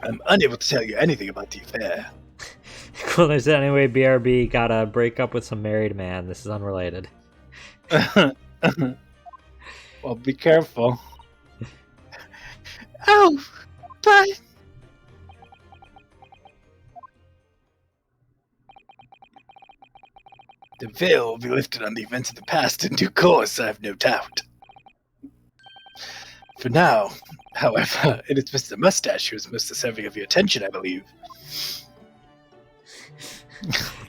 [SPEAKER 2] I'm unable to tell you anything about the affair.
[SPEAKER 1] Cool, there's anyway, BRB got a break up with some married man. This is unrelated.
[SPEAKER 2] Well, be careful.
[SPEAKER 3] Oh, but
[SPEAKER 2] The veil will be lifted on the events of the past in due course, I have no doubt. For now, however, it is Mr. Mustache who is most deserving of your attention, I believe.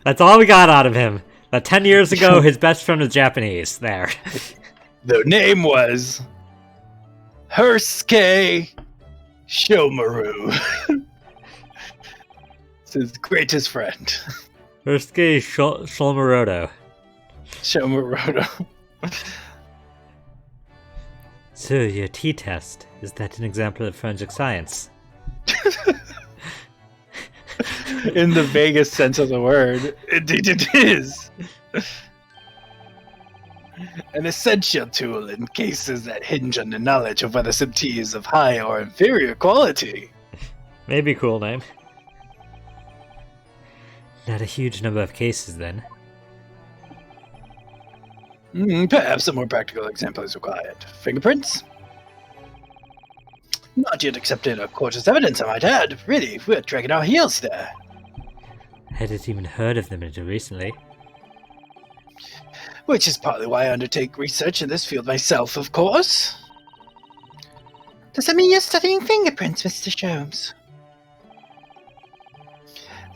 [SPEAKER 1] That's all we got out of him. That 10 years ago, his best friend was Japanese. There.
[SPEAKER 2] Their name was Hersuke Shomaru. It's his greatest friend,
[SPEAKER 1] Ursuke Shulmarodo.
[SPEAKER 2] Shomaru.
[SPEAKER 1] So, your T-test, is that an example of forensic science?
[SPEAKER 2] In the vaguest sense of the word, indeed it is. An essential tool in cases that hinge on the knowledge of whether some tea is of high or inferior quality.
[SPEAKER 1] Maybe cool name. Not a huge number of cases, then.
[SPEAKER 2] Perhaps a more practical example is required. Fingerprints?
[SPEAKER 3] Not yet accepted a court as evidence, I might add. Really, we're dragging our heels there.
[SPEAKER 1] I hadn't even heard of them until recently.
[SPEAKER 3] Which is partly why I undertake research in this field myself, of course. Does that mean you're studying fingerprints, Mr. Sholmes?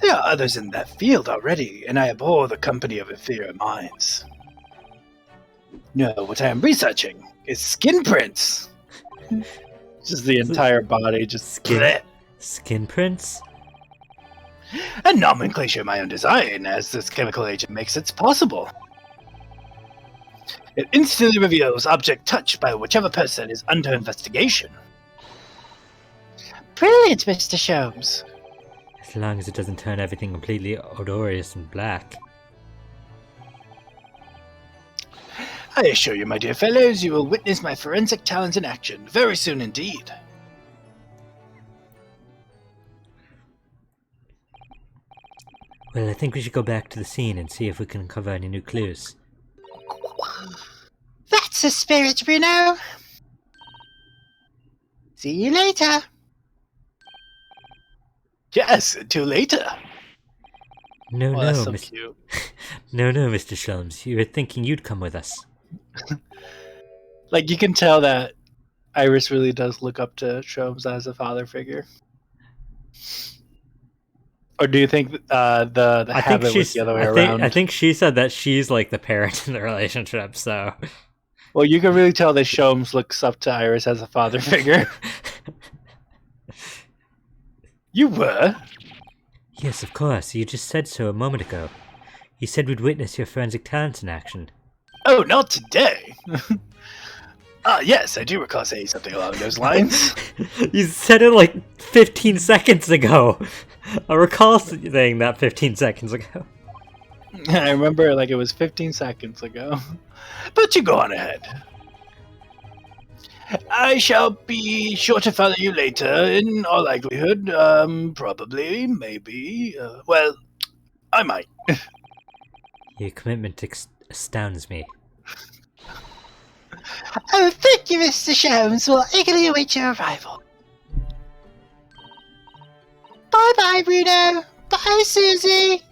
[SPEAKER 3] There are others in that field already, and I abhor the company of inferior minds. No, what I am researching is skin prints.
[SPEAKER 2] Just the entire body, just
[SPEAKER 1] Skin prints?
[SPEAKER 3] And nomenclature my own design, as this chemical agent makes it possible. It instantly reveals object touched by whichever person is under investigation. Brilliant, Mr. Sholmes.
[SPEAKER 1] As long as it doesn't turn everything completely odorous and black.
[SPEAKER 3] I assure you, my dear fellows, you will witness my forensic talents in action very soon indeed.
[SPEAKER 1] Well, I think we should go back to the scene and see if we can uncover any new clues.
[SPEAKER 3] That's the spirit, Bruno. See you later. Yes, until later.
[SPEAKER 1] No,
[SPEAKER 2] oh, that's
[SPEAKER 1] no,
[SPEAKER 2] so
[SPEAKER 1] Mis-
[SPEAKER 2] cute.
[SPEAKER 1] no, Mr. Sholmes. You were thinking you'd come with us.
[SPEAKER 2] Like, you can tell that Iris really does look up to Sholmes as a father figure. Or do you think the
[SPEAKER 1] I think
[SPEAKER 2] habit was the other way around?
[SPEAKER 1] I think she said that she's like the parent in the relationship, so...
[SPEAKER 2] Well, you can really tell that Sholmes looks up to Iris as a father figure. You were?
[SPEAKER 1] Yes, of course. You just said so a moment ago. You said we'd witness your forensic talents in action.
[SPEAKER 3] Oh, not today. Yes, I do recall saying something along those lines.
[SPEAKER 1] You said it like 15 seconds ago. I recall saying that 15 seconds ago.
[SPEAKER 2] I remember like it was 15 seconds ago.
[SPEAKER 3] But you go on ahead. I shall be sure to follow you later, in all likelihood. Probably, maybe. Well, I might.
[SPEAKER 1] Your commitment astounds me.
[SPEAKER 3] Oh, thank you, Mr. Sholmes. We'll eagerly await your arrival. Bye-bye, Bruno. Bye, Susie.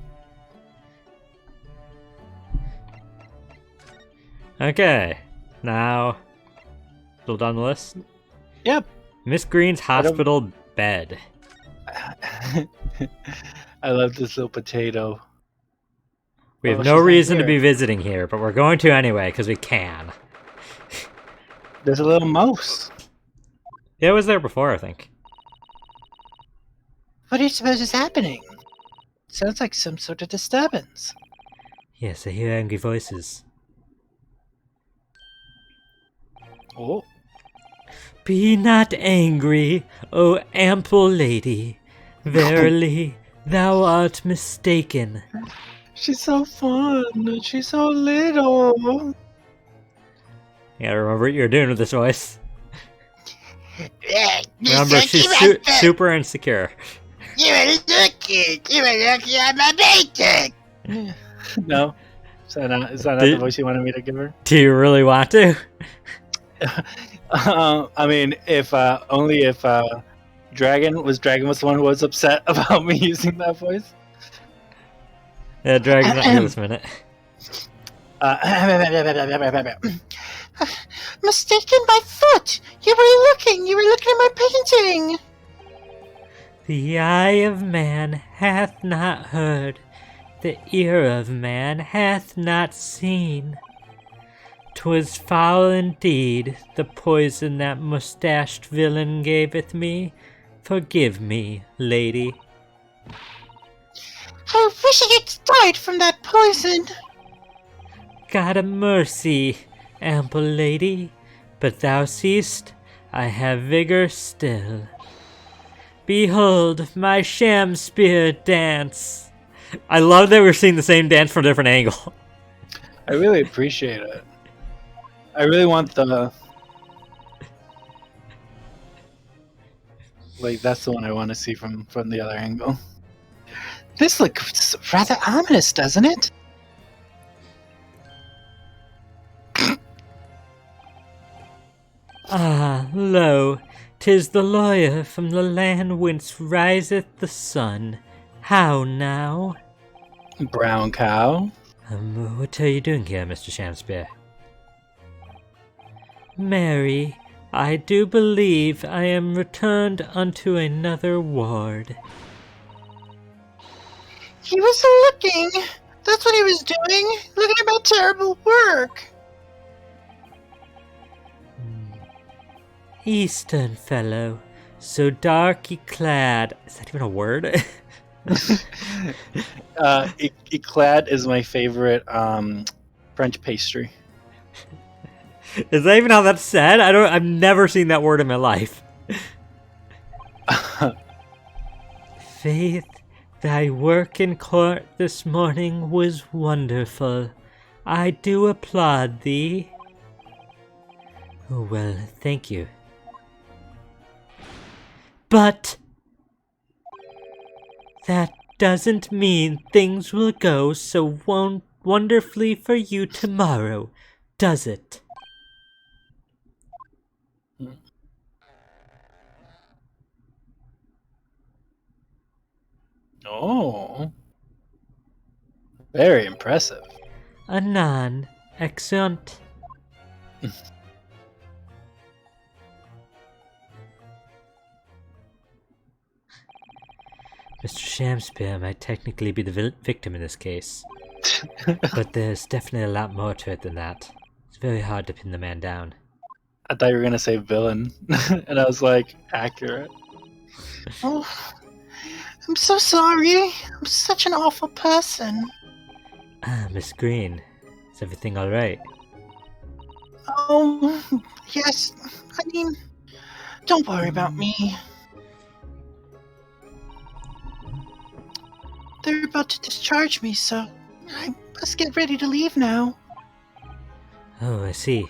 [SPEAKER 1] Okay, now... Still down the list?
[SPEAKER 2] Yep.
[SPEAKER 1] Miss Green's hospital bed.
[SPEAKER 2] I love this little potato.
[SPEAKER 1] We have
[SPEAKER 2] Oh,
[SPEAKER 1] no
[SPEAKER 2] she's not
[SPEAKER 1] reason to
[SPEAKER 2] here.
[SPEAKER 1] be visiting here, but we're going to anyway, because we can.
[SPEAKER 2] There's a little mouse.
[SPEAKER 1] Yeah, it was there before, I think.
[SPEAKER 3] What do you suppose is happening? Sounds like some sort of disturbance.
[SPEAKER 1] Yes, I hear angry voices.
[SPEAKER 2] Oh.
[SPEAKER 1] Be not angry, O ample lady. Verily, thou art mistaken.
[SPEAKER 2] She's so fun. She's so little.
[SPEAKER 1] You gotta remember what you're doing with this voice. Remember, she's super insecure.
[SPEAKER 3] You were looking at my bacon.
[SPEAKER 2] No. Is that not
[SPEAKER 1] Did-
[SPEAKER 2] the voice you wanted me to give her?
[SPEAKER 1] Do you really want to?
[SPEAKER 2] I mean, if only if Dragon was the one who was upset about me using that voice.
[SPEAKER 1] Yeah, Dragon's not here this minute.
[SPEAKER 3] Mistaken by foot. You were looking at my painting.
[SPEAKER 1] The eye of man hath not heard, the ear of man hath not seen. 'Twas foul indeed, the poison that mustached villain gaveth me. Forgive me, lady.
[SPEAKER 3] I wish I had died from that poison.
[SPEAKER 1] God a mercy, ample lady, but thou seest, I have vigor still. Behold my sham spear dance. I love that we're seeing the same dance from a different angle.
[SPEAKER 2] I really appreciate it. I really want the... Like, that's the one I want to see from the other angle.
[SPEAKER 3] This looks rather ominous, doesn't it?
[SPEAKER 1] Ah, lo, 'Tis the lawyer from the land whence riseth the sun. How now?
[SPEAKER 2] Brown cow.
[SPEAKER 1] What are you doing here, Mr. Shamspeare? Mary, I do believe I am returned unto another ward.
[SPEAKER 3] He was looking. That's what he was doing. Looking at my terrible work.
[SPEAKER 1] Eastern fellow, so darky clad. Is that even a word?
[SPEAKER 2] Eclad is my favorite French pastry.
[SPEAKER 1] Is that even how that's said? I've never seen that word in my life. Faith, thy work in court this morning was wonderful. I do applaud thee. Oh, well, thank you. But that doesn't mean things will go so wonderfully for you tomorrow, does it?
[SPEAKER 2] Oh. Very impressive.
[SPEAKER 1] Anon, excellent. Mr. Shamspeare might technically be the victim in this case, but there's definitely a lot more to it than that. It's very hard to pin the man down.
[SPEAKER 2] I thought you were gonna say villain, and I was like, accurate.
[SPEAKER 3] Oh, I'm so sorry. I'm such an awful person.
[SPEAKER 1] Miss Green, is everything alright?
[SPEAKER 3] Oh, yes. I mean, don't worry about me. They're about to discharge me, so I must get ready to leave now.
[SPEAKER 1] Oh, I see.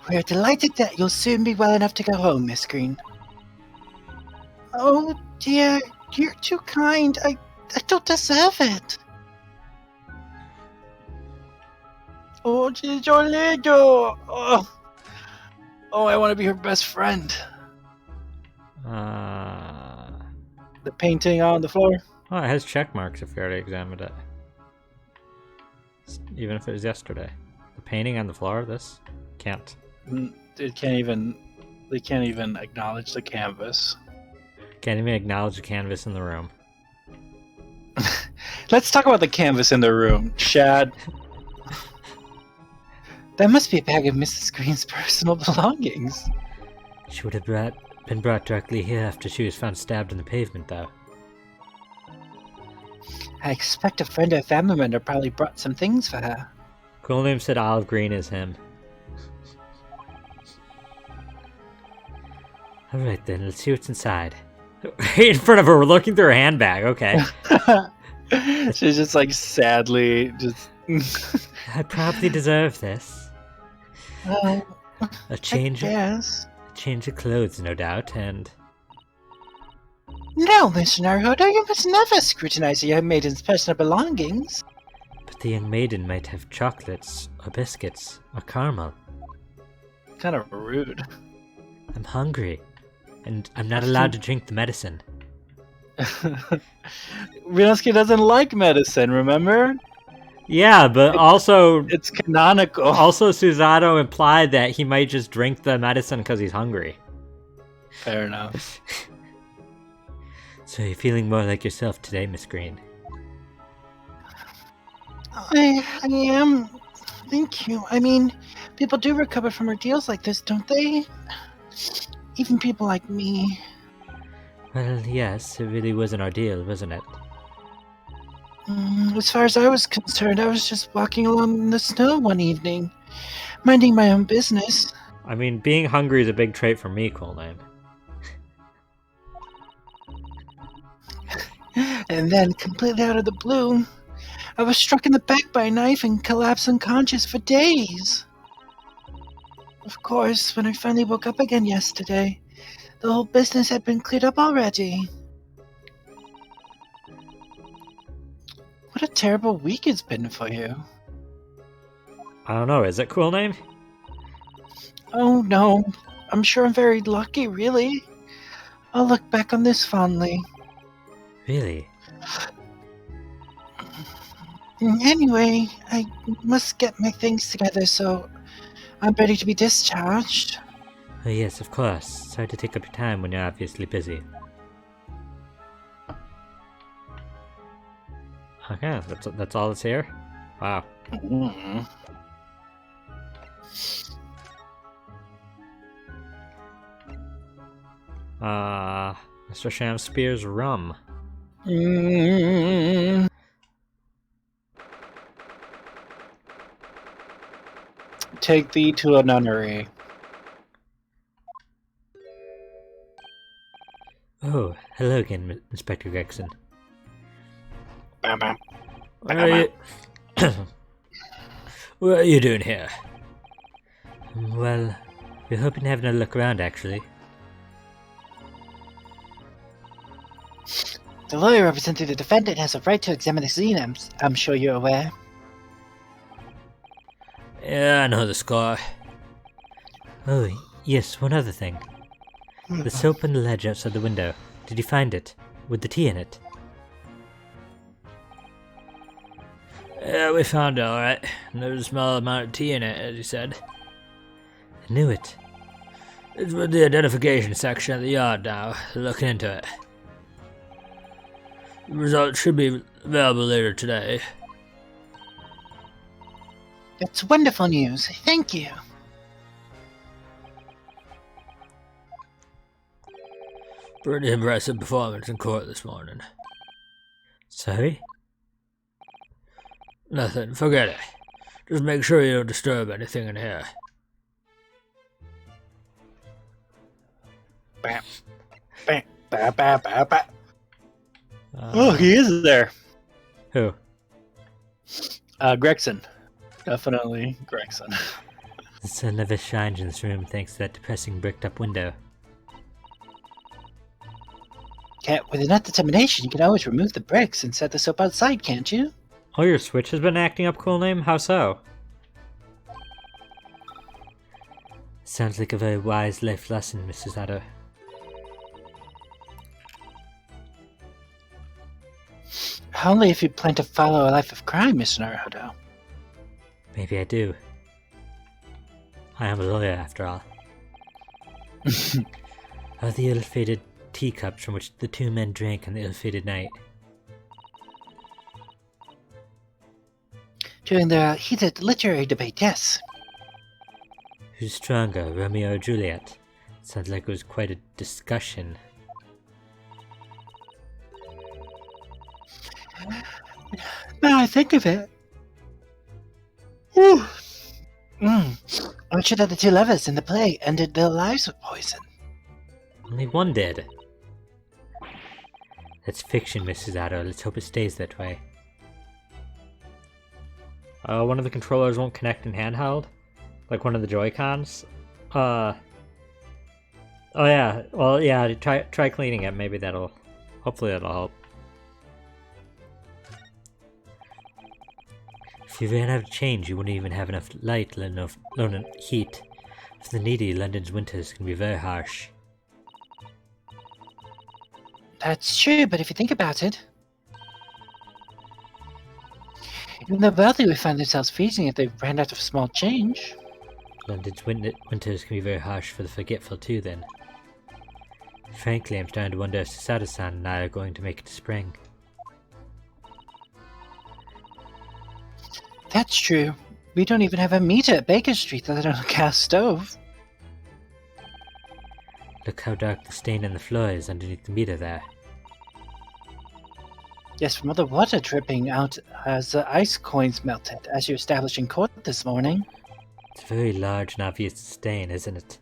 [SPEAKER 3] We're delighted that you'll soon be well enough to go home, Miss Green. Oh, dear. You're too kind. I don't deserve it. Oh, Chicholito! Oh, I want to be her best friend. The painting on the floor?
[SPEAKER 1] Oh, it has check marks if we already examined it. Even if it was yesterday. The painting on the floor, this? Can't.
[SPEAKER 2] It can't even. They can't even acknowledge the canvas.
[SPEAKER 1] Can't even acknowledge the canvas in the room.
[SPEAKER 2] Let's talk about the canvas in the room, Shad.
[SPEAKER 3] That must be a bag of Mrs. Green's personal belongings.
[SPEAKER 1] She would have been brought directly here after she was found stabbed in the pavement, though.
[SPEAKER 3] I expect a friend or family member probably brought some things for her.
[SPEAKER 1] Cool name said olive green is him. Alright then, let's see what's inside. Right in front of her, we're looking through her handbag, okay.
[SPEAKER 2] She's just like sadly just.
[SPEAKER 1] I probably deserve this. A change of clothes, no doubt, and...
[SPEAKER 3] No, Mr. Naruhodo, you must never scrutinize a young maiden's personal belongings.
[SPEAKER 1] But the young maiden might have chocolates, or biscuits, or caramel.
[SPEAKER 2] Kind of rude.
[SPEAKER 1] I'm hungry, and I'm not allowed to drink the medicine.
[SPEAKER 2] Rinosuke doesn't like medicine, remember?
[SPEAKER 1] Yeah, but also...
[SPEAKER 2] It's canonical.
[SPEAKER 1] Also, Susato implied that he might just drink the medicine because he's hungry.
[SPEAKER 2] Fair enough.
[SPEAKER 1] So you're feeling more like yourself today, Miss Green?
[SPEAKER 3] I am. Thank you. I mean, people do recover from ordeals like this, don't they? Even people like me.
[SPEAKER 1] Well, yes, it really was an ordeal, wasn't it?
[SPEAKER 3] As far as I was concerned, I was just walking along in the snow one evening, minding my own business.
[SPEAKER 1] I mean, being hungry is a big trait for me, cool name.
[SPEAKER 3] And then, completely out of the blue, I was struck in the back by a knife and collapsed unconscious for days. Of course, when I finally woke up again yesterday, the whole business had been cleared up already. What a terrible week it's been for you.
[SPEAKER 1] I don't know, is it cool name?
[SPEAKER 3] Oh no, I'm sure I'm very lucky, really. I'll look back on this fondly.
[SPEAKER 1] Really?
[SPEAKER 3] Anyway, I must get my things together, so I'm ready to be discharged.
[SPEAKER 1] Oh yes, of course. Sorry to take up your time when you're obviously busy. Okay, that's all that's here? Wow.
[SPEAKER 2] Mm.
[SPEAKER 1] Mr. Shamspear's rum.
[SPEAKER 2] Mm. Take thee to a nunnery.
[SPEAKER 1] Oh, hello again, Inspector Gregson.
[SPEAKER 2] Bam, bam.
[SPEAKER 1] What are you... What are you doing here? Well, we're hoping to have another look around, actually.
[SPEAKER 3] The lawyer representing the defendant has a right to examine the scene, I'm sure you're aware.
[SPEAKER 1] Yeah, I know the score. Oh, yes, one other thing. The soap on the ledge outside the window. Did you find it? With the tea in it? Yeah, we found it alright. There's a small amount of tea in it, as you said. I knew it. It's with the identification section at the yard now, looking into it. The results should be available later today.
[SPEAKER 3] That's wonderful news. Thank you.
[SPEAKER 1] Pretty impressive performance in court this morning. Sorry? Nothing, forget it. Just make sure you don't disturb anything in here.
[SPEAKER 2] Bam. Bam. Bam, bam, bam, bam. Oh, he is there.
[SPEAKER 1] Who?
[SPEAKER 2] Gregson. Definitely Gregson.
[SPEAKER 1] The sun never shines in this room thanks to that depressing bricked-up window.
[SPEAKER 3] With enough determination, you can always remove the bricks and set the soap outside, can't you?
[SPEAKER 1] Oh, your Switch has been acting up, cool name? How so? Sounds like a very wise life lesson, Mrs. Addo.
[SPEAKER 3] Only if you plan to follow a life of crime, Mr. Naruto.
[SPEAKER 1] Maybe I do. I am a lawyer, after all. Are the ill-fated teacups from which the two men drank on the ill-fated night?
[SPEAKER 3] During the heated literary debate, yes.
[SPEAKER 1] Who's stronger, Romeo or Juliet? Sounds like it was quite a discussion.
[SPEAKER 3] Now I think of it. Whew. I'm sure that the two lovers in the play ended their lives with poison.
[SPEAKER 1] Only one did. That's fiction, Mrs. Addo. Let's hope it stays that way. One of the controllers won't connect in handheld? Like one of the Joy-Cons? Oh yeah, well yeah, try cleaning it, maybe hopefully that'll help. If you ran out of change, you wouldn't even have enough light, let alone heat. For the needy, London's winters can be very harsh.
[SPEAKER 3] That's true, but if you think about it, even the wealthy would find themselves freezing if they ran out of small change.
[SPEAKER 1] London's winters can be very harsh for the forgetful too, then. Frankly, I'm starting to wonder if Sasada-san and I are going to make it to spring.
[SPEAKER 3] That's true. We don't even have a meter at Baker Street, let alone a gas stove.
[SPEAKER 1] Look how dark the stain on the floor is underneath the meter there.
[SPEAKER 3] Yes, from all the water dripping out as the ice coins melted, as you established in court this morning.
[SPEAKER 1] It's a very large and obvious stain, isn't it?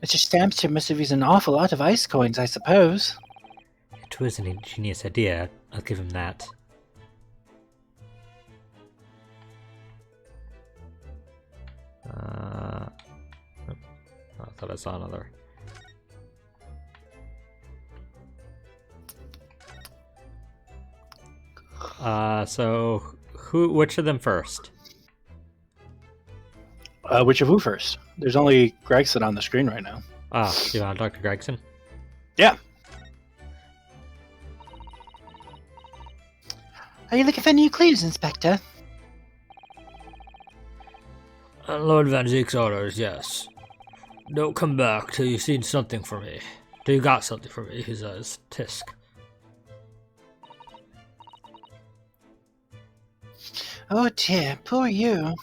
[SPEAKER 3] Mr. Stampster must have used an awful lot of ice coins, I suppose.
[SPEAKER 1] It was an ingenious idea, I'll give him that. I thought I saw another. So which of them first?
[SPEAKER 2] Which of who first? There's only Gregson on the screen right now.
[SPEAKER 1] Ah, you want Dr. Gregson?
[SPEAKER 2] Yeah.
[SPEAKER 3] Are you looking for new clues, Inspector?
[SPEAKER 1] Lord Van Zeek's orders, yes. Don't come back till you've seen something for me. Till you got something for me, he says. Tisk.
[SPEAKER 3] Oh dear, poor you.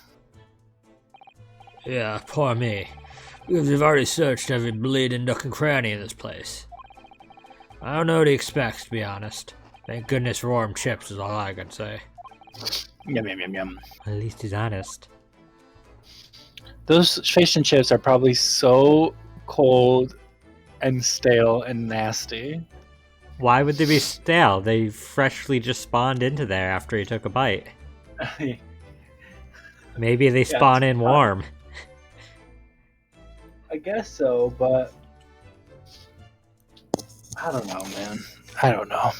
[SPEAKER 1] Yeah, poor me. Because we've already searched every bleeding nook and cranny in this place. I don't know what he expects, to be honest. Thank goodness for warm chips is all I can say.
[SPEAKER 2] Yum, yum, yum, yum.
[SPEAKER 1] At least he's honest.
[SPEAKER 2] Those fish and chips are probably so cold and stale and nasty.
[SPEAKER 1] Why would they be stale? They freshly just spawned into there after he took a bite. Maybe they spawn in warm.
[SPEAKER 2] I guess so, but I don't know, man. I don't know.